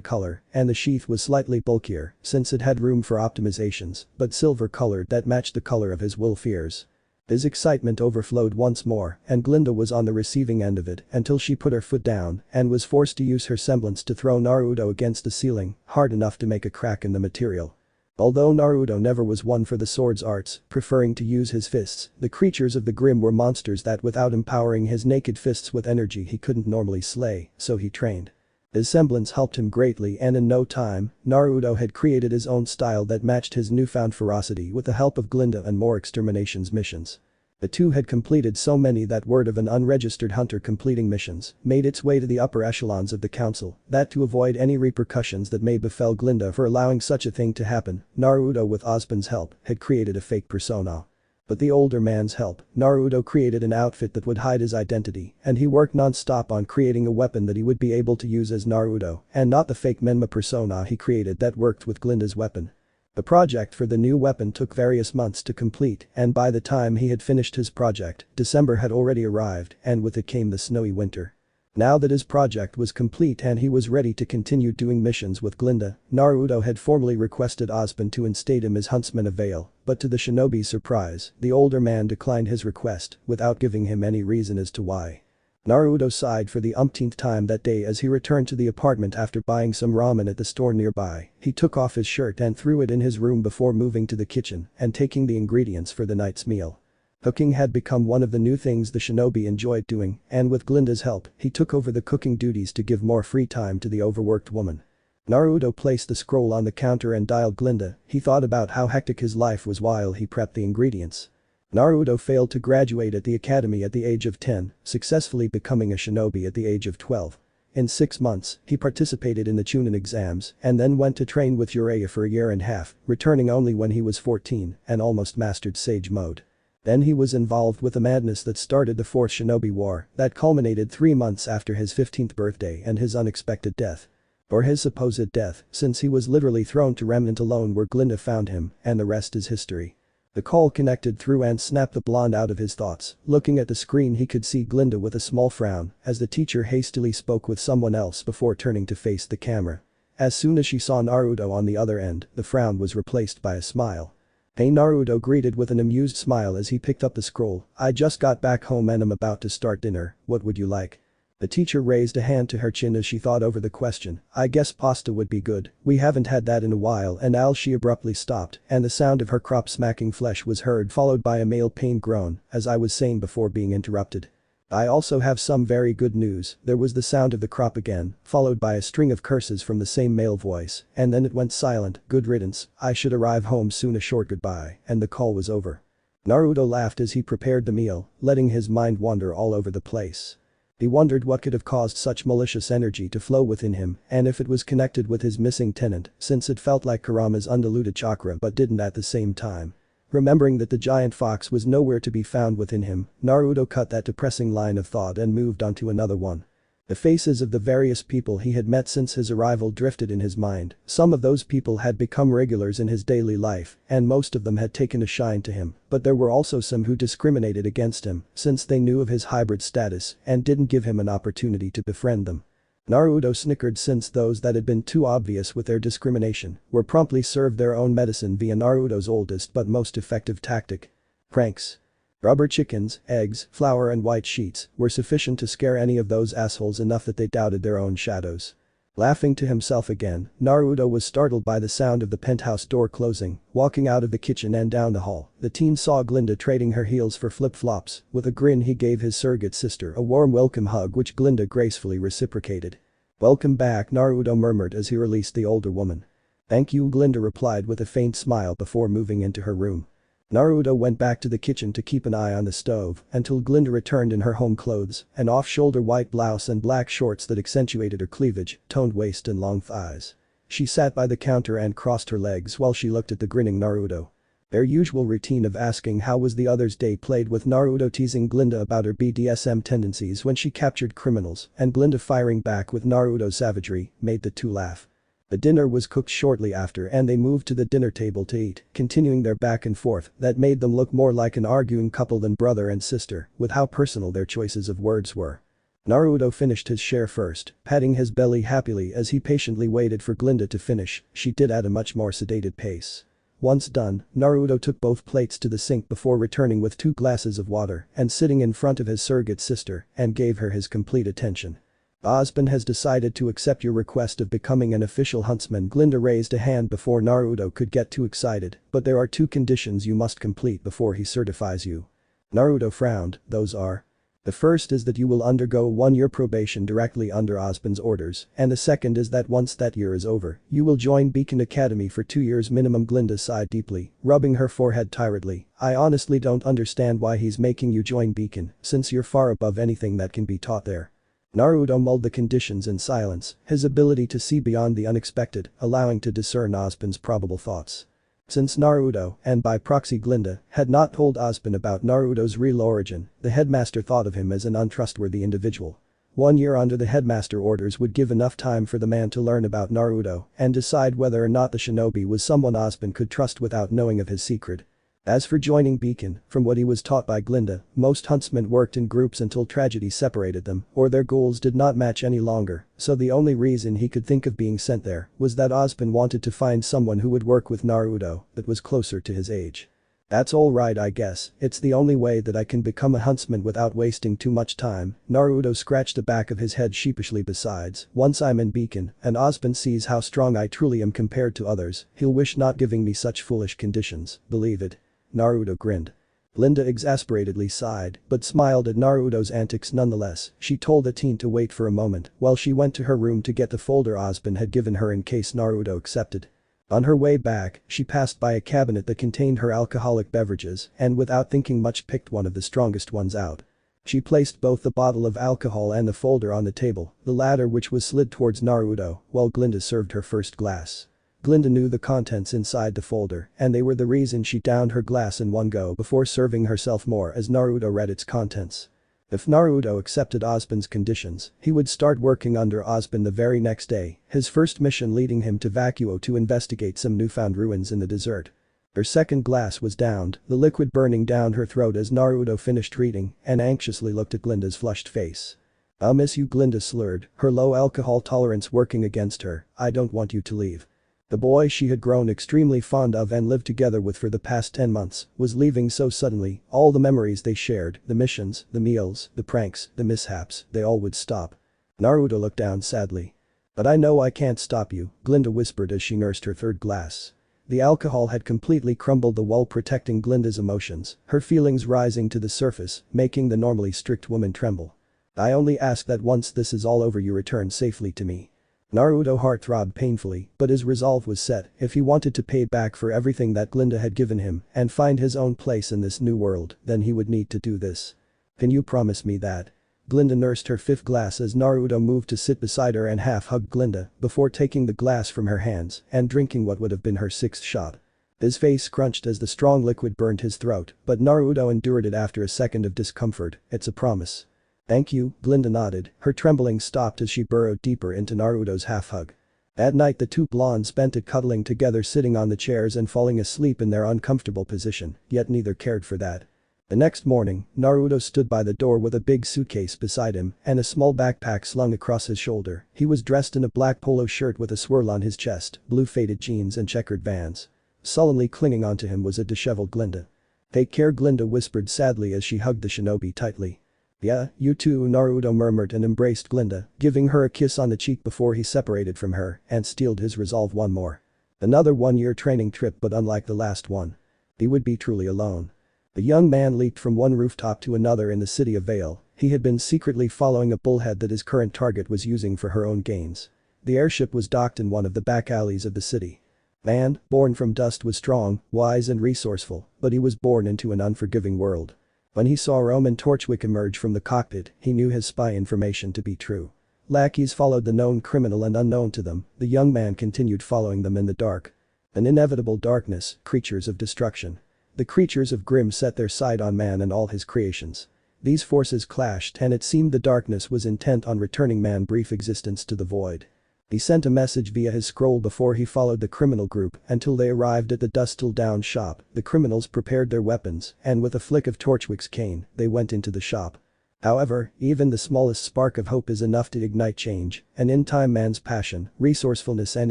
Speaker 1: color, and the sheath was slightly bulkier, since it had room for optimizations, but silver-colored that matched the color of his wolf ears. His excitement overflowed once more, and Glinda was on the receiving end of it until she put her foot down and was forced to use her semblance to throw Naruto against the ceiling, hard enough to make a crack in the material. Although Naruto never was one for the sword's arts, preferring to use his fists, the creatures of the Grim were monsters that without empowering his naked fists with energy he couldn't normally slay, so he trained. His semblance helped him greatly and in no time, Naruto had created his own style that matched his newfound ferocity with the help of Glinda and more exterminations missions. The two had completed so many that word of an unregistered hunter completing missions made its way to the upper echelons of the council, that to avoid any repercussions that may befell Glinda for allowing such a thing to happen, Naruto with Ozban's help had created a fake persona. With the older man's help, Naruto created an outfit that would hide his identity, and he worked non-stop on creating a weapon that he would be able to use as Naruto, and not the fake Menma persona he created that worked with Glinda's weapon. The project for the new weapon took various months to complete, and by the time he had finished his project, December had already arrived, and with it came the snowy winter. Now that his project was complete and he was ready to continue doing missions with Glinda, Naruto had formally requested Ozban to instate him as Huntsman of Vale, but to the shinobi's surprise, the older man declined his request without giving him any reason as to why. Naruto sighed for the umpteenth time that day as he returned to the apartment after buying some ramen at the store nearby. He took off his shirt and threw it in his room before moving to the kitchen and taking the ingredients for the night's meal. Cooking had become one of the new things the shinobi enjoyed doing, and with Glinda's help, he took over the cooking duties to give more free time to the overworked woman. Naruto placed the scroll on the counter and dialed Glinda. He thought about how hectic his life was while he prepped the ingredients. Naruto failed to graduate at the academy at the age of 10, successfully becoming a shinobi at the age of 12. In 6 months, he participated in the Chunin exams and then went to train with Jiraiya for a year and a half, returning only when he was 14 and almost mastered Sage mode. Then he was involved with a madness that started the Fourth Shinobi War that culminated 3 months after his 15th birthday and his unexpected death. Or his supposed death, since he was literally thrown to Remnant alone where Glinda found him, and the rest is history. The call connected through and snapped the blonde out of his thoughts. Looking at the screen he could see Glinda with a small frown as the teacher hastily spoke with someone else before turning to face the camera. As soon as she saw Naruto on the other end, the frown was replaced by a smile. Hey, Naruto greeted with an amused smile as he picked up the scroll. I just got back home and I'm about to start dinner, what would you like? The teacher raised a hand to her chin as she thought over the question. I guess pasta would be good, we haven't had that in a while and she abruptly stopped and the sound of her crop smacking flesh was heard followed by a male pain groan, as I was saying before being interrupted. I also have some very good news, there was the sound of the crop again, followed by a string of curses from the same male voice, and then it went silent, good riddance, I should arrive home soon a short goodbye, and the call was over. Naruto laughed as he prepared the meal, letting his mind wander all over the place. He wondered what could have caused such malicious energy to flow within him and if it was connected with his missing tenant since it felt like Kurama's undiluted chakra but didn't at the same time. Remembering that the giant fox was nowhere to be found within him, Naruto cut that depressing line of thought and moved on to another one. The faces of the various people he had met since his arrival drifted in his mind. Some of those people had become regulars in his daily life, and most of them had taken a shine to him, but there were also some who discriminated against him since they knew of his hybrid status and didn't give him an opportunity to befriend them. Naruto snickered since those that had been too obvious with their discrimination were promptly served their own medicine via Naruto's oldest but most effective tactic. Pranks. Rubber chickens, eggs, flour and white sheets were sufficient to scare any of those assholes enough that they doubted their own shadows. Laughing to himself again, Naruto was startled by the sound of the penthouse door closing. Walking out of the kitchen and down the hall, the teen saw Glinda trading her heels for flip-flops. With a grin he gave his surrogate sister a warm welcome hug which Glinda gracefully reciprocated. "Welcome back," Naruto murmured as he released the older woman. "Thank you," Glinda replied with a faint smile before moving into her room. Naruto went back to the kitchen to keep an eye on the stove until Glinda returned in her home clothes, an off-shoulder white blouse and black shorts that accentuated her cleavage, toned waist and long thighs. She sat by the counter and crossed her legs while she looked at the grinning Naruto. Their usual routine of asking how was the other's day played with Naruto teasing Glinda about her BDSM tendencies when she captured criminals and Glinda firing back with Naruto's savagery made the two laugh. The dinner was cooked shortly after and they moved to the dinner table to eat, continuing their back and forth that made them look more like an arguing couple than brother and sister with how personal their choices of words were. Naruto finished his share first, patting his belly happily as he patiently waited for Glinda to finish. She did at a much more sedated pace. Once done, Naruto took both plates to the sink before returning with 2 glasses of water and sitting in front of his surrogate sister and gave her his complete attention. "Osban has decided to accept your request of becoming an official huntsman." Glinda raised a hand before Naruto could get too excited, "but there are 2 conditions you must complete before he certifies you." Naruto frowned. "Those are? The first is that you will undergo a 1-year probation directly under Osban's orders, and the second is that once that year is over, you will join Beacon Academy for 2 years minimum." Glinda sighed deeply, rubbing her forehead tiredly. "I honestly don't understand why he's making you join Beacon, since you're far above anything that can be taught there." Naruto mulled the conditions in silence, his ability to see beyond the unexpected, allowing to discern Osban's probable thoughts. Since Naruto, and by proxy Glinda, had not told Osban about Naruto's real origin, the headmaster thought of him as an untrustworthy individual. 1 year under the headmaster orders would give enough time for the man to learn about Naruto and decide whether or not the shinobi was someone Osban could trust without knowing of his secret. As for joining Beacon, from what he was taught by Glinda, most huntsmen worked in groups until tragedy separated them or their goals did not match any longer, so the only reason he could think of being sent there was that Osban wanted to find someone who would work with Naruto that was closer to his age. "That's all right, I guess. It's the only way that I can become a huntsman without wasting too much time." Naruto scratched the back of his head sheepishly. "Besides, once I'm in Beacon and Osban sees how strong I truly am compared to others, he'll wish not giving me such foolish conditions, believe it." Naruto grinned. Glinda exasperatedly sighed, but smiled at Naruto's antics nonetheless. She told the teen to wait for a moment while she went to her room to get the folder Osban had given her in case Naruto accepted. On her way back, she passed by a cabinet that contained her alcoholic beverages and without thinking much picked one of the strongest ones out. She placed both the bottle of alcohol and the folder on the table, the latter which was slid towards Naruto, while Glinda served her first glass. Glinda knew the contents inside the folder and they were the reason she downed her glass in one go before serving herself more as Naruto read its contents. If Naruto accepted Osban's conditions, he would start working under Osban the very next day, his first mission leading him to Vacuo to investigate some newfound ruins in the desert. Her second glass was downed, the liquid burning down her throat as Naruto finished reading and anxiously looked at Glinda's flushed face. "I'll miss you," Glinda slurred, her low alcohol tolerance working against her. "I don't want you to leave." The boy she had grown extremely fond of and lived together with for the past 10 months was leaving so suddenly. All the memories they shared, the missions, the meals, the pranks, the mishaps, they all would stop. Naruto looked down sadly. "But I know I can't stop you," Glinda whispered as she nursed her third glass. The alcohol had completely crumbled the wall protecting Glinda's emotions, her feelings rising to the surface, making the normally strict woman tremble. "I only ask that once this is all over you return safely to me." Naruto's heart throbbed painfully, but his resolve was set. If he wanted to pay back for everything that Glinda had given him and find his own place in this new world, then he would need to do this. "Can you promise me that?" Glinda nursed her fifth glass as Naruto moved to sit beside her and half-hugged Glinda before taking the glass from her hands and drinking what would have been her sixth shot. His face scrunched as the strong liquid burned his throat, but Naruto endured it after a second of discomfort. "It's a promise." "Thank you," Glinda nodded, her trembling stopped as she burrowed deeper into Naruto's half-hug. At night the two blondes spent it cuddling together, sitting on the chairs and falling asleep in their uncomfortable position, yet neither cared for that. The next morning, Naruto stood by the door with a big suitcase beside him and a small backpack slung across his shoulder. He was dressed in a black polo shirt with a swirl on his chest, blue faded jeans and checkered Vans. Sullenly clinging onto him was a disheveled Glinda. "Take care," Glinda whispered sadly as she hugged the shinobi tightly. "Yeah, you too," Naruto murmured and embraced Glinda, giving her a kiss on the cheek before he separated from her and steeled his resolve one more. Another one-year training trip, but unlike the last one. He would be truly alone. The young man leaped from one rooftop to another in the city of Vale. He had been secretly following a bullhead that his current target was using for her own gains. The airship was docked in one of the back alleys of the city. Man, born from dust, was strong, wise and resourceful, but he was born into an unforgiving world. When he saw Roman Torchwick emerge from the cockpit, he knew his spy information to be true. Lackeys followed the known criminal, and unknown to them, the young man continued following them in the dark. An inevitable darkness, creatures of destruction. The creatures of Grimm set their sight on man and all his creations. These forces clashed and it seemed the darkness was intent on returning man's brief existence to the void. He sent a message via his scroll before he followed the criminal group until they arrived at the dust-till-down shop. The criminals prepared their weapons and with a flick of Torchwick's cane, they went into the shop. However, even the smallest spark of hope is enough to ignite change, and in time man's passion, resourcefulness and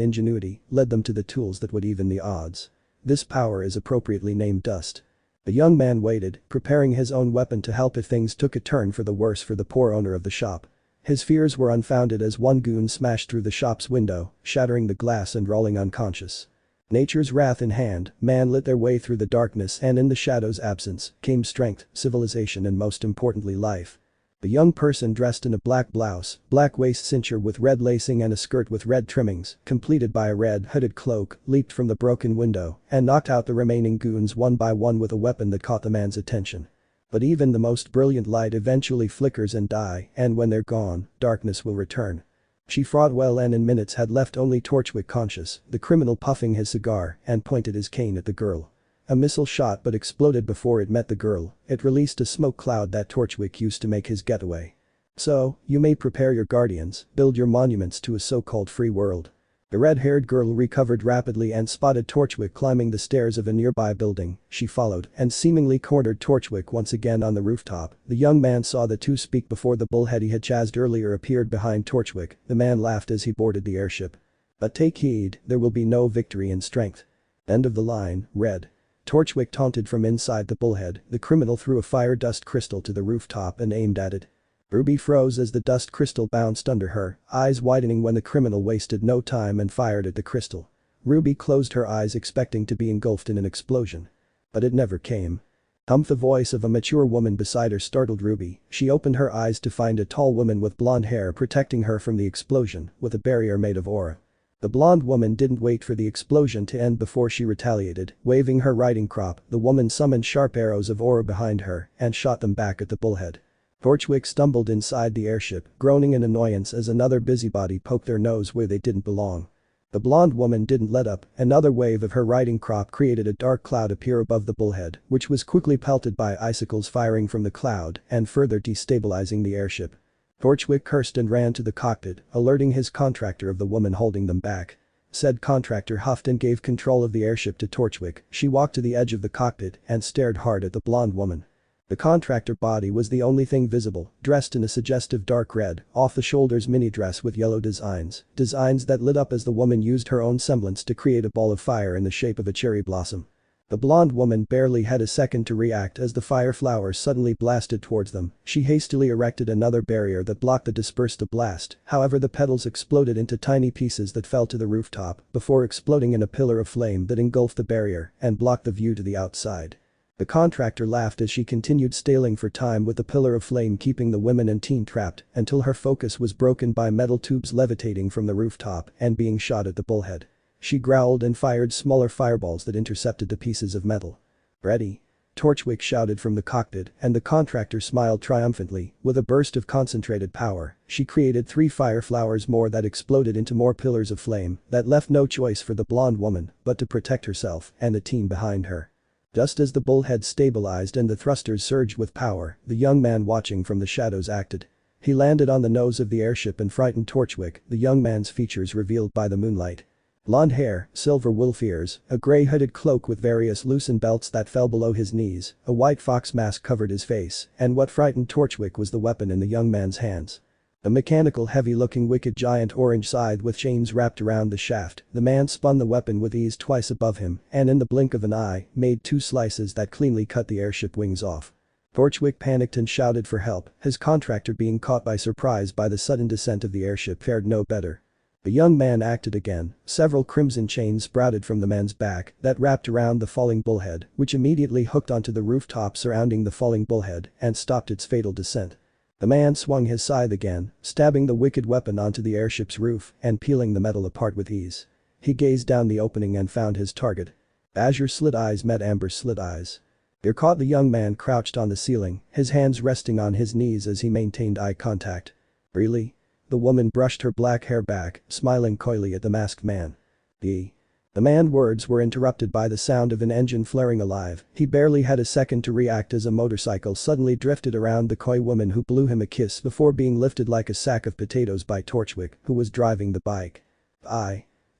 Speaker 1: ingenuity led them to the tools that would even the odds. This power is appropriately named dust. The young man waited, preparing his own weapon to help if things took a turn for the worse for the poor owner of the shop. His fears were unfounded as one goon smashed through the shop's window, shattering the glass and rolling unconscious. Nature's wrath in hand, man lit their way through the darkness, and in the shadow's absence came strength, civilization and most importantly life. The young person dressed in a black blouse, black waist cincher with red lacing and a skirt with red trimmings, completed by a red hooded cloak, leaped from the broken window and knocked out the remaining goons one by one with a weapon that caught the man's attention. But even the most brilliant light eventually flickers and die, and when they're gone, darkness will return. She fought well and in minutes had left only Torchwick conscious, the criminal puffing his cigar and pointed his cane at the girl. A missile shot but exploded before it met the girl. It released a smoke cloud that Torchwick used to make his getaway. "So, you may prepare your guardians, build your monuments to a so-called free world." The red-haired girl recovered rapidly and spotted Torchwick climbing the stairs of a nearby building. She followed and seemingly cornered Torchwick once again on the rooftop. The young man saw the two speak before the bullhead he had chased earlier appeared behind Torchwick. The man laughed as he boarded the airship. "But take heed, there will be no victory in strength." End of the line, read. Torchwick taunted from inside the bullhead. The criminal threw a fire dust crystal to the rooftop and aimed at it. Ruby froze as the dust crystal bounced under her, eyes widening when the criminal wasted no time and fired at the crystal. Ruby closed her eyes expecting to be engulfed in an explosion. But it never came. The voice of a mature woman beside her startled Ruby. She opened her eyes to find a tall woman with blonde hair protecting her from the explosion, with a barrier made of aura. The blonde woman didn't wait for the explosion to end before she retaliated. Waving her riding crop, the woman summoned sharp arrows of aura behind her and shot them back at the bullhead. Torchwick stumbled inside the airship, groaning in annoyance as another busybody poked their nose where they didn't belong. The blonde woman didn't let up. Another wave of her riding crop created a dark cloud appear above the bullhead, which was quickly pelted by icicles firing from the cloud and further destabilizing the airship. Torchwick cursed and ran to the cockpit, alerting his contractor of the woman holding them back. Said contractor huffed and gave control of the airship to Torchwick. She walked to the edge of the cockpit and stared hard at the blonde woman. The contractor body was the only thing visible, dressed in a suggestive dark red, off-the-shoulders mini dress with yellow designs that lit up as the woman used her own semblance to create a ball of fire in the shape of a cherry blossom. The blonde woman barely had a second to react as the fire flowers suddenly blasted towards them. She hastily erected another barrier that blocked the dispersed blast, however the petals exploded into tiny pieces that fell to the rooftop before exploding in a pillar of flame that engulfed the barrier and blocked the view to the outside. The contractor laughed as she continued staling for time with the pillar of flame keeping the women and teen trapped until her focus was broken by metal tubes levitating from the rooftop and being shot at the bullhead. She growled and fired smaller fireballs that intercepted the pieces of metal. "Ready?" Torchwick shouted from the cockpit, and the contractor smiled triumphantly. With a burst of concentrated power, she created 3 fire flowers more that exploded into more pillars of flame that left no choice for the blonde woman but to protect herself and the team behind her. Just as the bullhead stabilized and the thrusters surged with power, the young man watching from the shadows acted. He landed on the nose of the airship and frightened Torchwick, the young man's features revealed by the moonlight. Blonde hair, silver wolf ears, a grey-hooded cloak with various loosened belts that fell below his knees, a white fox mask covered his face, and what frightened Torchwick was the weapon in the young man's hands. A mechanical heavy-looking wicked giant orange scythe with chains wrapped around the shaft. The man spun the weapon with ease twice above him and in the blink of an eye, made 2 slices that cleanly cut the airship wings off. Torchwick panicked and shouted for help, his contractor being caught by surprise by the sudden descent of the airship fared no better. The young man acted again, several crimson chains sprouted from the man's back that wrapped around the falling bullhead, which immediately hooked onto the rooftop surrounding the falling bullhead and stopped its fatal descent. The man swung his scythe again, stabbing the wicked weapon onto the airship's roof and peeling the metal apart with ease. He gazed down the opening and found his target. Azure slit eyes met amber slit eyes. There caught the young man crouched on the ceiling, his hands resting on his knees as he maintained eye contact. Really? The woman brushed her black hair back, smiling coyly at the masked man. The man's words were interrupted by the sound of an engine flaring alive. He barely had a second to react as a motorcycle suddenly drifted around the coy woman who blew him a kiss before being lifted like a sack of potatoes by Torchwick, who was driving the bike.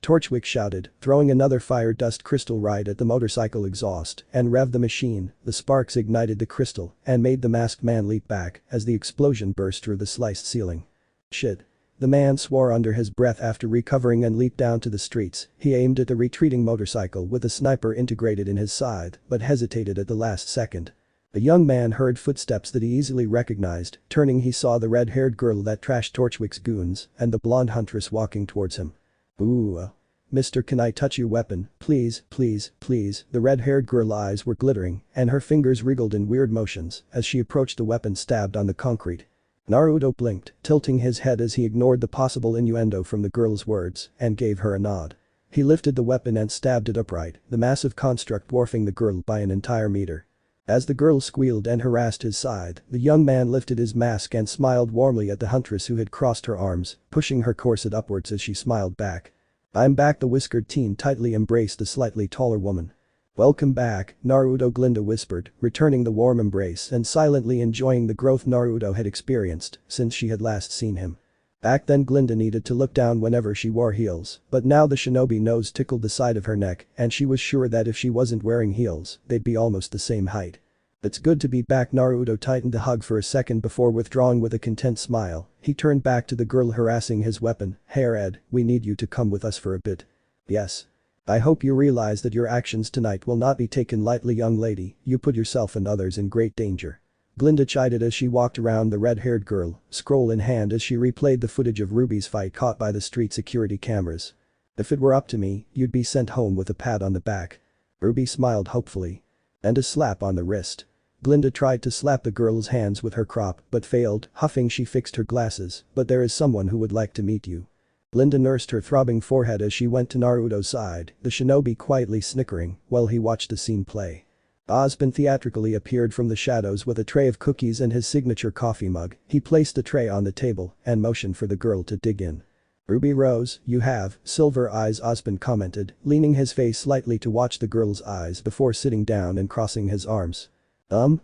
Speaker 1: Torchwick shouted, throwing another fire dust crystal right at the motorcycle exhaust and revved the machine. The sparks ignited the crystal and made the masked man leap back as the explosion burst through the sliced ceiling. Shit. The man swore under his breath after recovering and leaped down to the streets. He aimed at the retreating motorcycle with a sniper integrated in his scythe but hesitated at the last second. The young man heard footsteps that he easily recognized. Turning, he saw the red-haired girl that trashed Torchwick's goons and the blonde huntress walking towards him. "Ooh. Mister, can I touch your weapon, please, please, please?" The red-haired girl's eyes were glittering and her fingers wriggled in weird motions as she approached the weapon stabbed on the concrete. Naruto blinked, tilting his head as he ignored the possible innuendo from the girl's words and gave her a nod. He lifted the weapon and stabbed it upright, the massive construct dwarfing the girl by an entire meter. As the girl squealed and harassed his side, the young man lifted his mask and smiled warmly at the huntress who had crossed her arms, pushing her corset upwards as she smiled back. "I'm back." The whiskered teen tightly embraced the slightly taller woman. "Welcome back, Naruto," Glinda whispered, returning the warm embrace and silently enjoying the growth Naruto had experienced since she had last seen him. Back then Glinda needed to look down whenever she wore heels, but now the shinobi nose tickled the side of her neck and she was sure that if she wasn't wearing heels, they'd be almost the same height. "It's good to be back." Naruto tightened the hug for a second before withdrawing with a content smile. He turned back to the girl harassing his weapon. "Hey Red, we need you to come with us for a bit." "Yes. I hope you realize that your actions tonight will not be taken lightly, young lady. You put yourself and others in great danger." Glinda chided as she walked around the red-haired girl, scroll in hand as she replayed the footage of Ruby's fight caught by the street security cameras. "If it were up to me, you'd be sent home with a pat on the back." Ruby smiled hopefully. "And a slap on the wrist." Glinda tried to slap the girl's hands with her crop but failed. Huffing, she fixed her glasses. "But there is someone who would like to meet you." Glinda nursed her throbbing forehead as she went to Naruto's side, the shinobi quietly snickering while he watched the scene play. Ozpin theatrically appeared from the shadows with a tray of cookies and his signature coffee mug. He placed the tray on the table and motioned for the girl to dig in. "Ruby Rose, you have silver eyes," Ozpin commented, leaning his face slightly to watch the girl's eyes before sitting down and crossing his arms.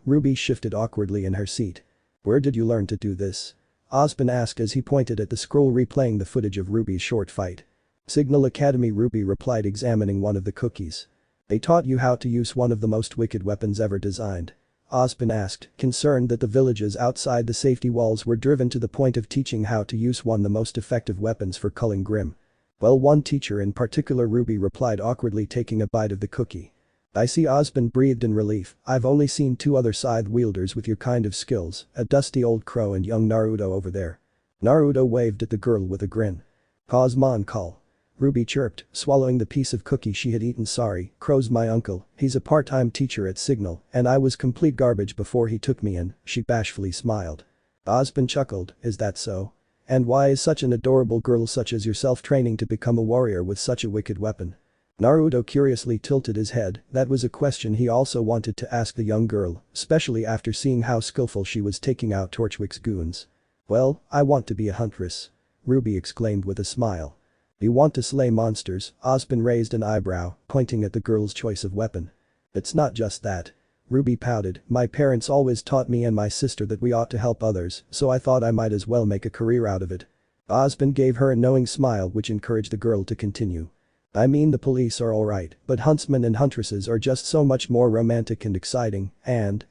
Speaker 1: Ruby shifted awkwardly in her seat. "Where did you learn to do this?" Ozpin asked as he pointed at the scroll replaying the footage of Ruby's short fight. "Signal Academy," Ruby replied, examining one of the cookies. "They taught you how to use one of the most wicked weapons ever designed?" Ozpin asked, concerned that the villages outside the safety walls were driven to the point of teaching how to use one of the most effective weapons for culling Grim. "Well, one teacher in particular," Ruby replied, awkwardly taking a bite of the cookie. "I see." Ozpin breathed in relief. "I've only seen 2 other scythe wielders with your kind of skills, a dusty old crow and young Naruto over there." Naruto waved at the girl with a grin. "Cosmon call." Ruby chirped, swallowing the piece of cookie she had eaten. "Sorry, Crow's my uncle. He's a part-time teacher at Signal and I was complete garbage before he took me in." She bashfully smiled. Ozpin chuckled. "Is that so? And why is such an adorable girl such as yourself training to become a warrior with such a wicked weapon?" Naruto curiously tilted his head, that was a question he also wanted to ask the young girl, especially after seeing how skillful she was taking out Torchwick's goons. Well, I want to be a huntress. Ruby exclaimed with a smile. You want to slay monsters? Osmond raised an eyebrow, pointing at the girl's choice of weapon. It's not just that. Ruby pouted, my parents always taught me and my sister that we ought to help others, so I thought I might as well make a career out of it. Osmond gave her a knowing smile which encouraged the girl to continue. I mean the police are alright, but huntsmen and huntresses are just so much more romantic and exciting, and,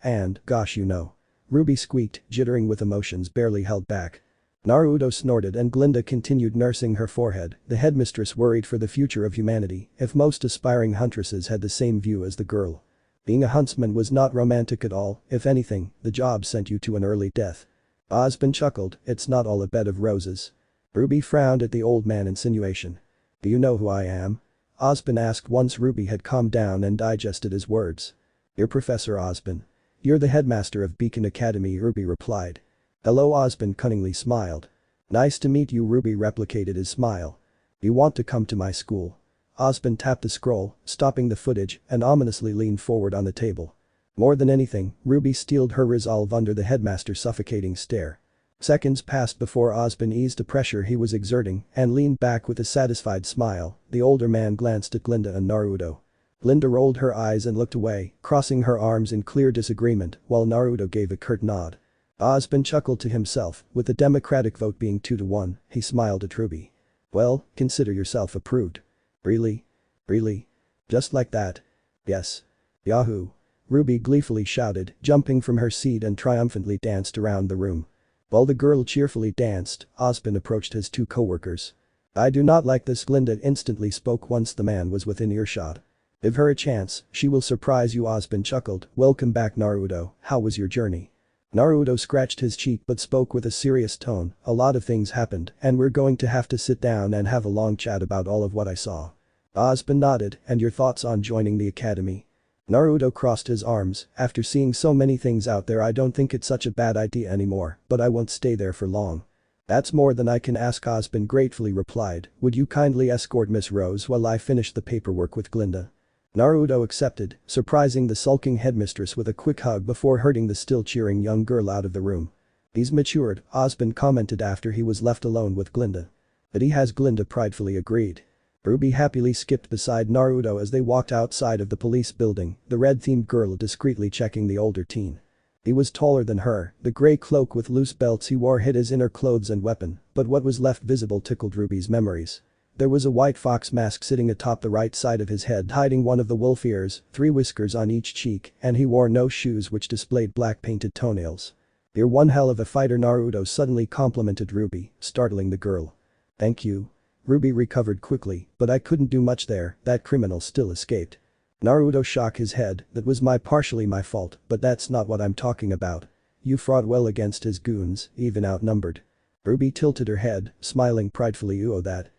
Speaker 1: gosh you know. Ruby squeaked, jittering with emotions barely held back. Naruto snorted and Glinda continued nursing her forehead, the headmistress worried for the future of humanity if most aspiring huntresses had the same view as the girl. Being a huntsman was not romantic at all, if anything, the job sent you to an early death. Osmond chuckled, it's not all a bed of roses. Ruby frowned at the old man's insinuation. Do you know who I am? Osmond asked once Ruby had calmed down and digested his words. You're Professor Osmond. You're the headmaster of Beacon Academy, Ruby replied. Hello, Osmond cunningly smiled. Nice to meet you, Ruby replicated his smile. You want to come to my school? Osmond tapped the scroll, stopping the footage, and ominously leaned forward on the table. More than anything, Ruby steeled her resolve under the headmaster's suffocating stare. Seconds passed before Osmond eased the pressure he was exerting and leaned back with a satisfied smile. The older man glanced at Glinda and Naruto. Glinda rolled her eyes and looked away, crossing her arms in clear disagreement, while Naruto gave a curt nod. Osmond chuckled to himself, with the democratic vote being 2-1, he smiled at Ruby. Well, consider yourself approved. Really? Really? Just like that? Yes. Yahoo! Ruby gleefully shouted, jumping from her seat and triumphantly danced around the room. While the girl cheerfully danced, Osmond approached his two co-workers. I do not like this, Glinda instantly spoke once the man was within earshot. Give her a chance, she will surprise you, Osmond chuckled. Welcome back, Naruto, how was your journey? Naruto scratched his cheek but spoke with a serious tone, a lot of things happened and we're going to have to sit down and have a long chat about all of what I saw. Osmond nodded, and your thoughts on joining the academy? Naruto crossed his arms, after seeing so many things out there I don't think it's such a bad idea anymore, but I won't stay there for long. That's more than I can ask, Osmond gratefully replied, would you kindly escort Miss Rose while I finish the paperwork with Glinda? Naruto accepted, surprising the sulking headmistress with a quick hug before herding the still cheering young girl out of the room. He's matured, Osmond commented after he was left alone with Glinda. But he has, Glinda pridefully agreed. Ruby happily skipped beside Naruto as they walked outside of the police building, the red-themed girl discreetly checking the older teen. He was taller than her, the grey cloak with loose belts he wore hid his inner clothes and weapon, but what was left visible tickled Ruby's memories. There was a white fox mask sitting atop the right side of his head hiding one of the wolf ears, 3 whiskers on each cheek, and he wore no shoes which displayed black painted toenails. You're one hell of a fighter, Naruto suddenly complimented Ruby, startling the girl. Thank you. Ruby recovered quickly, but I couldn't do much there, that criminal still escaped. Naruto shook his head, that was partially my fault, but that's not what I'm talking about. You fought well against his goons, even outnumbered. Ruby tilted her head, smiling pridefully. Oh, that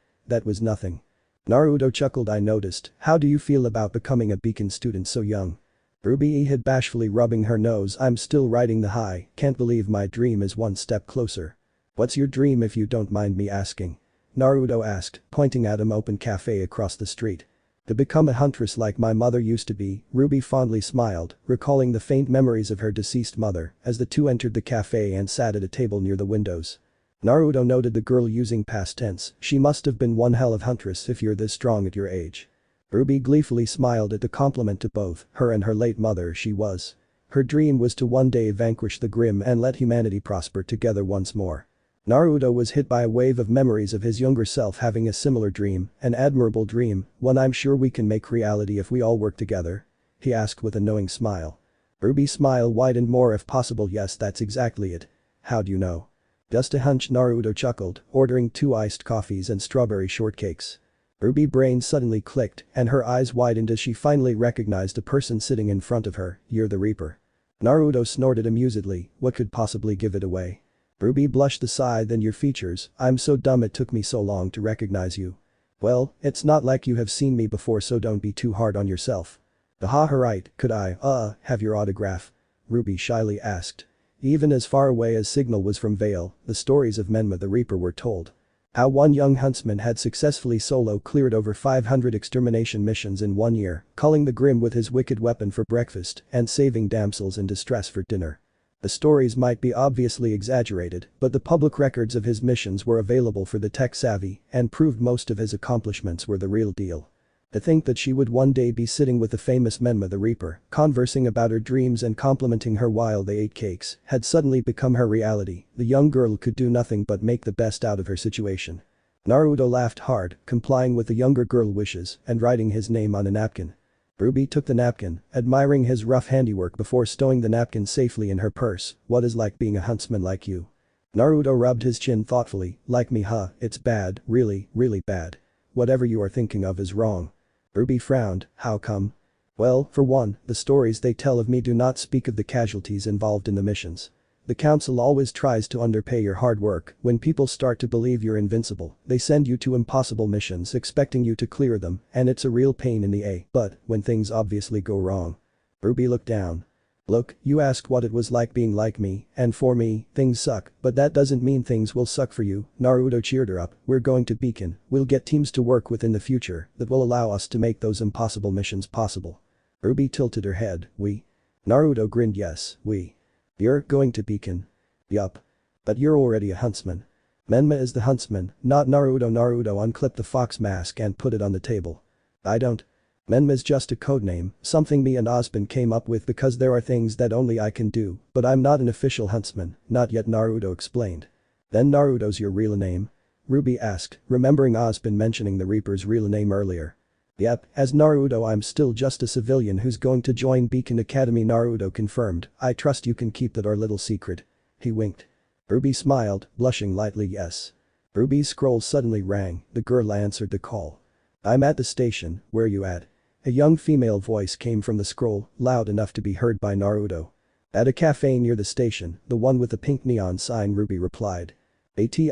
Speaker 1: was nothing. Naruto chuckled. I noticed, how do you feel about becoming a Beacon student so young? Ruby hid bashfully rubbing her nose. I'm still riding the high, can't believe my dream is one step closer. What's your dream if you don't mind me asking? Naruto asked, pointing at an open cafe across the street. To become a huntress like my mother used to be, Ruby fondly smiled, recalling the faint memories of her deceased mother as the two entered the cafe and sat at a table near the windows. Naruto noted the girl using past tense, she must have been one hell of huntress if you're this strong at your age. Ruby gleefully smiled at the compliment to both her and her late mother. She was. Her dream was to one day vanquish the Grim and let humanity prosper together once more. Naruto was hit by a wave of memories of his younger self having a similar dream, an admirable dream, one I'm sure we can make reality if we all work together. He asked with a knowing smile. Ruby's smile widened more. If possible, yes, that's exactly it. How do you know? Just a hunch, Naruto chuckled, ordering 2 iced coffees and strawberry shortcakes. Ruby's brain suddenly clicked and her eyes widened as she finally recognized a person sitting in front of her. You're the Reaper. Naruto snorted amusedly, what could possibly give it away? Ruby blushed aside. Then your features, I'm so dumb it took me so long to recognize you. Well, it's not like you have seen me before, so don't be too hard on yourself. Haha, right, could I, have your autograph? Ruby shyly asked. Even as far away as Signal was from Vale, the stories of Menma the Reaper were told. How one young huntsman had successfully solo cleared over 500 extermination missions in 1 year, culling the Grim with his wicked weapon for breakfast and saving damsels in distress for dinner. The stories might be obviously exaggerated, but the public records of his missions were available for the tech-savvy and proved most of his accomplishments were the real deal. To think that she would one day be sitting with the famous Menma the Reaper, conversing about her dreams and complimenting her while they ate cakes, had suddenly become her reality. The young girl could do nothing but make the best out of her situation. Naruto laughed hard, complying with the younger girl's wishes and writing his name on a napkin. Ruby took the napkin, admiring his rough handiwork before stowing the napkin safely in her purse. What is like being a huntsman like you? Naruto rubbed his chin thoughtfully. Like me, huh? It's bad, really, really bad. Whatever you are thinking of is wrong. Ruby frowned. How come? Well, for one, the stories they tell of me do not speak of the casualties involved in the missions. The council always tries to underpay your hard work. When people start to believe you're invincible, they send you to impossible missions expecting you to clear them, and it's a real pain in the A. But, when things obviously go wrong. Ruby looked down. Look, you asked what it was like being like me, and for me, things suck, but that doesn't mean things will suck for you. Naruto cheered her up. We're going to Beacon. We'll get teams to work with in the future that will allow us to make those impossible missions possible. Ruby tilted her head. We? Naruto grinned. Yes, we. You're going to Beacon? Yup. But you're already a huntsman. Menma is the huntsman, not Naruto. Naruto unclipped the fox mask and put it on the table. I don't. Menma's just a codename, something me and Osbin came up with because there are things that only I can do, but I'm not an official huntsman, not yet. Naruto explained. Then Naruto's your real name? Ruby asked, remembering Osbin mentioning the Reaper's real name earlier. Yep, as Naruto I'm still just a civilian who's going to join Beacon Academy. Naruto confirmed. I trust you can keep that our little secret. He winked. Ruby smiled, blushing lightly. Yes. Ruby's scroll suddenly rang. The girl answered the call. I'm at the station. Where you at? A young female voice came from the scroll, loud enough to be heard by Naruto. At a cafe near the station, the one with the pink neon sign. Ruby replied.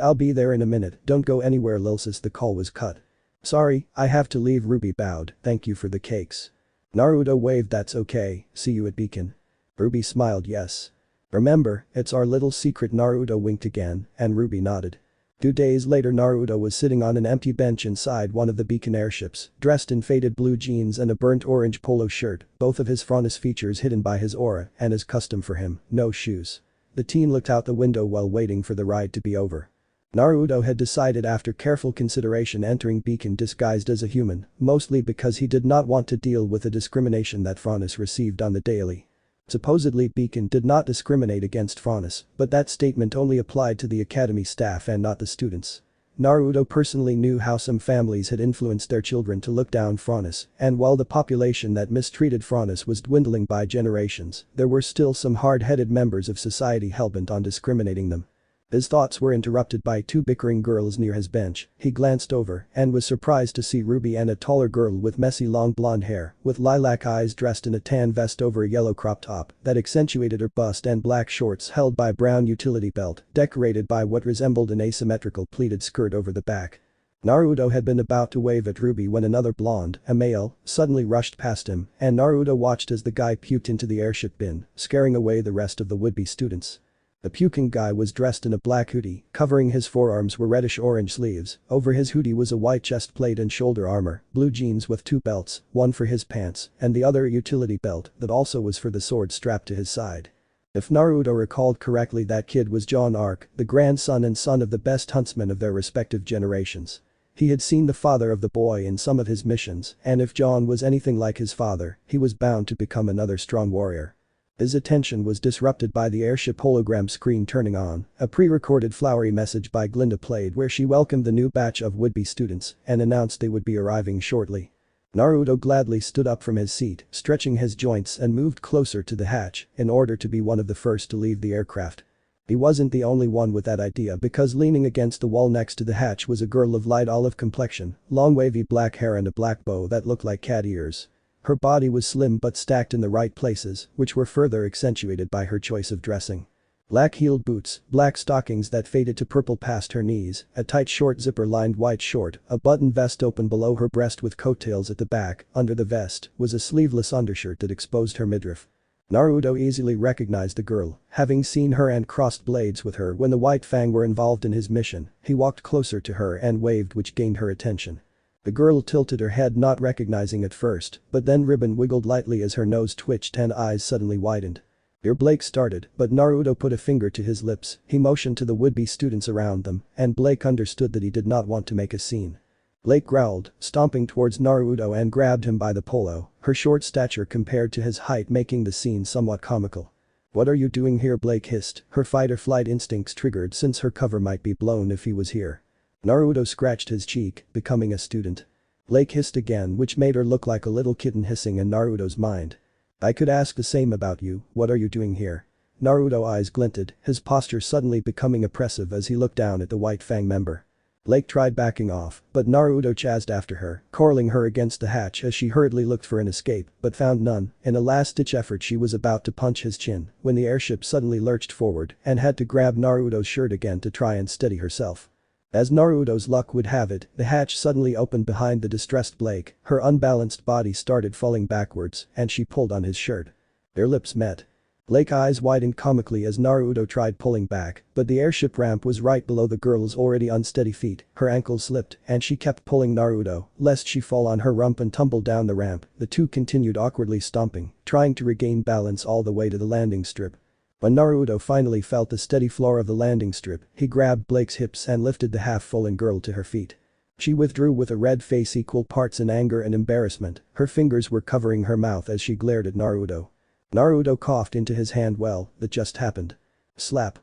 Speaker 1: I'll be there in a minute. Don't go anywhere. Lilsis. The call was cut. Sorry, I have to leave. Ruby bowed. Thank you for the cakes. Naruto waved. That's okay, see you at Beacon. Ruby smiled. Yes. Remember, it's our little secret. Naruto winked again, and Ruby nodded. 2 days later Naruto was sitting on an empty bench inside one of the Beacon airships, dressed in faded blue jeans and a burnt orange polo shirt, both of his Faunus features hidden by his aura and as custom for him, no shoes. The teen looked out the window while waiting for the ride to be over. Naruto had decided after careful consideration entering Beacon disguised as a human, mostly because he did not want to deal with the discrimination that Faunus received on the daily. Supposedly Beacon did not discriminate against Faunus, but that statement only applied to the academy staff and not the students. Naruto personally knew how some families had influenced their children to look down Faunus, and while the population that mistreated Faunus was dwindling by generations, there were still some hard-headed members of society hellbent on discriminating them. His thoughts were interrupted by 2 bickering girls near his bench. He glanced over and was surprised to see Ruby and a taller girl with messy long blonde hair, with lilac eyes dressed in a tan vest over a yellow crop top that accentuated her bust and black shorts held by a brown utility belt, decorated by what resembled an asymmetrical pleated skirt over the back. Naruto had been about to wave at Ruby when another blonde, a male, suddenly rushed past him, and Naruto watched as the guy puked into the airship bin, scaring away the rest of the would-be students. The puking guy was dressed in a black hoodie, covering his forearms were reddish-orange sleeves, over his hoodie was a white chest plate and shoulder armor, blue jeans with 2 belts, one for his pants, and the other a utility belt that also was for the sword strapped to his side. If Naruto recalled correctly, that kid was John Arc, the grandson and son of the best huntsmen of their respective generations. He had seen the father of the boy in some of his missions, and if John was anything like his father, he was bound to become another strong warrior. His attention was disrupted by the airship hologram screen turning on. A pre-recorded flowery message by Glinda played where she welcomed the new batch of would-be students and announced they would be arriving shortly. Naruto gladly stood up from his seat, stretching his joints and moved closer to the hatch in order to be one of the first to leave the aircraft. He wasn't the only one with that idea because leaning against the wall next to the hatch was a girl of light olive complexion, long wavy black hair and a black bow that looked like cat ears. Her body was slim but stacked in the right places, which were further accentuated by her choice of dressing. Black-heeled boots, black stockings that faded to purple past her knees, a tight short zipper-lined white short, a button vest open below her breast with coattails at the back. Under the vest was a sleeveless undershirt that exposed her midriff. Naruto easily recognized the girl, having seen her and crossed blades with her when the White Fang were involved in his mission. He walked closer to her and waved, which gained her attention. The girl tilted her head, not recognizing at first, but then ribbon wiggled lightly as her nose twitched and eyes suddenly widened. Blake started, but Naruto put a finger to his lips. He motioned to the would-be students around them, and Blake understood that he did not want to make a scene. Blake growled, stomping towards Naruto and grabbed him by the polo, her short stature compared to his height making the scene somewhat comical. "What are you doing here?" Blake hissed, her fight-or-flight instincts triggered since her cover might be blown if he was here. Naruto scratched his cheek, becoming a student. Blake hissed again, which made her look like a little kitten hissing in Naruto's mind. "I could ask the same about you, what are you doing here?" Naruto's eyes glinted, his posture suddenly becoming oppressive as he looked down at the White Fang member. Blake tried backing off, but Naruto chased after her, corralling her against the hatch as she hurriedly looked for an escape, but found none. In a last-ditch effort she was about to punch his chin when the airship suddenly lurched forward and had to grab Naruto's shirt again to try and steady herself. As Naruto's luck would have it, the hatch suddenly opened behind the distressed Blake, her unbalanced body started falling backwards, and she pulled on his shirt. Their lips met. Blake's eyes widened comically as Naruto tried pulling back, but the airship ramp was right below the girl's already unsteady feet, her ankles slipped, and she kept pulling Naruto, lest she fall on her rump and tumble down the ramp. The two continued awkwardly stomping, trying to regain balance all the way to the landing strip. When Naruto finally felt the steady floor of the landing strip, he grabbed Blake's hips and lifted the half-fallen girl to her feet. She withdrew with a red face equal parts in anger and embarrassment, her fingers were covering her mouth as she glared at Naruto. Naruto coughed into his hand. "Well, that just happened." Slap.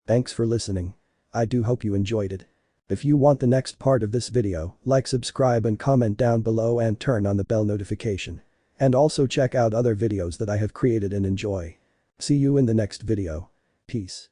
Speaker 1: Thanks for listening. I do hope you enjoyed it. If you want the next part of this video, like, subscribe and comment down below and turn on the bell notification. And also check out other videos that I have created and enjoy. See you in the next video. Peace.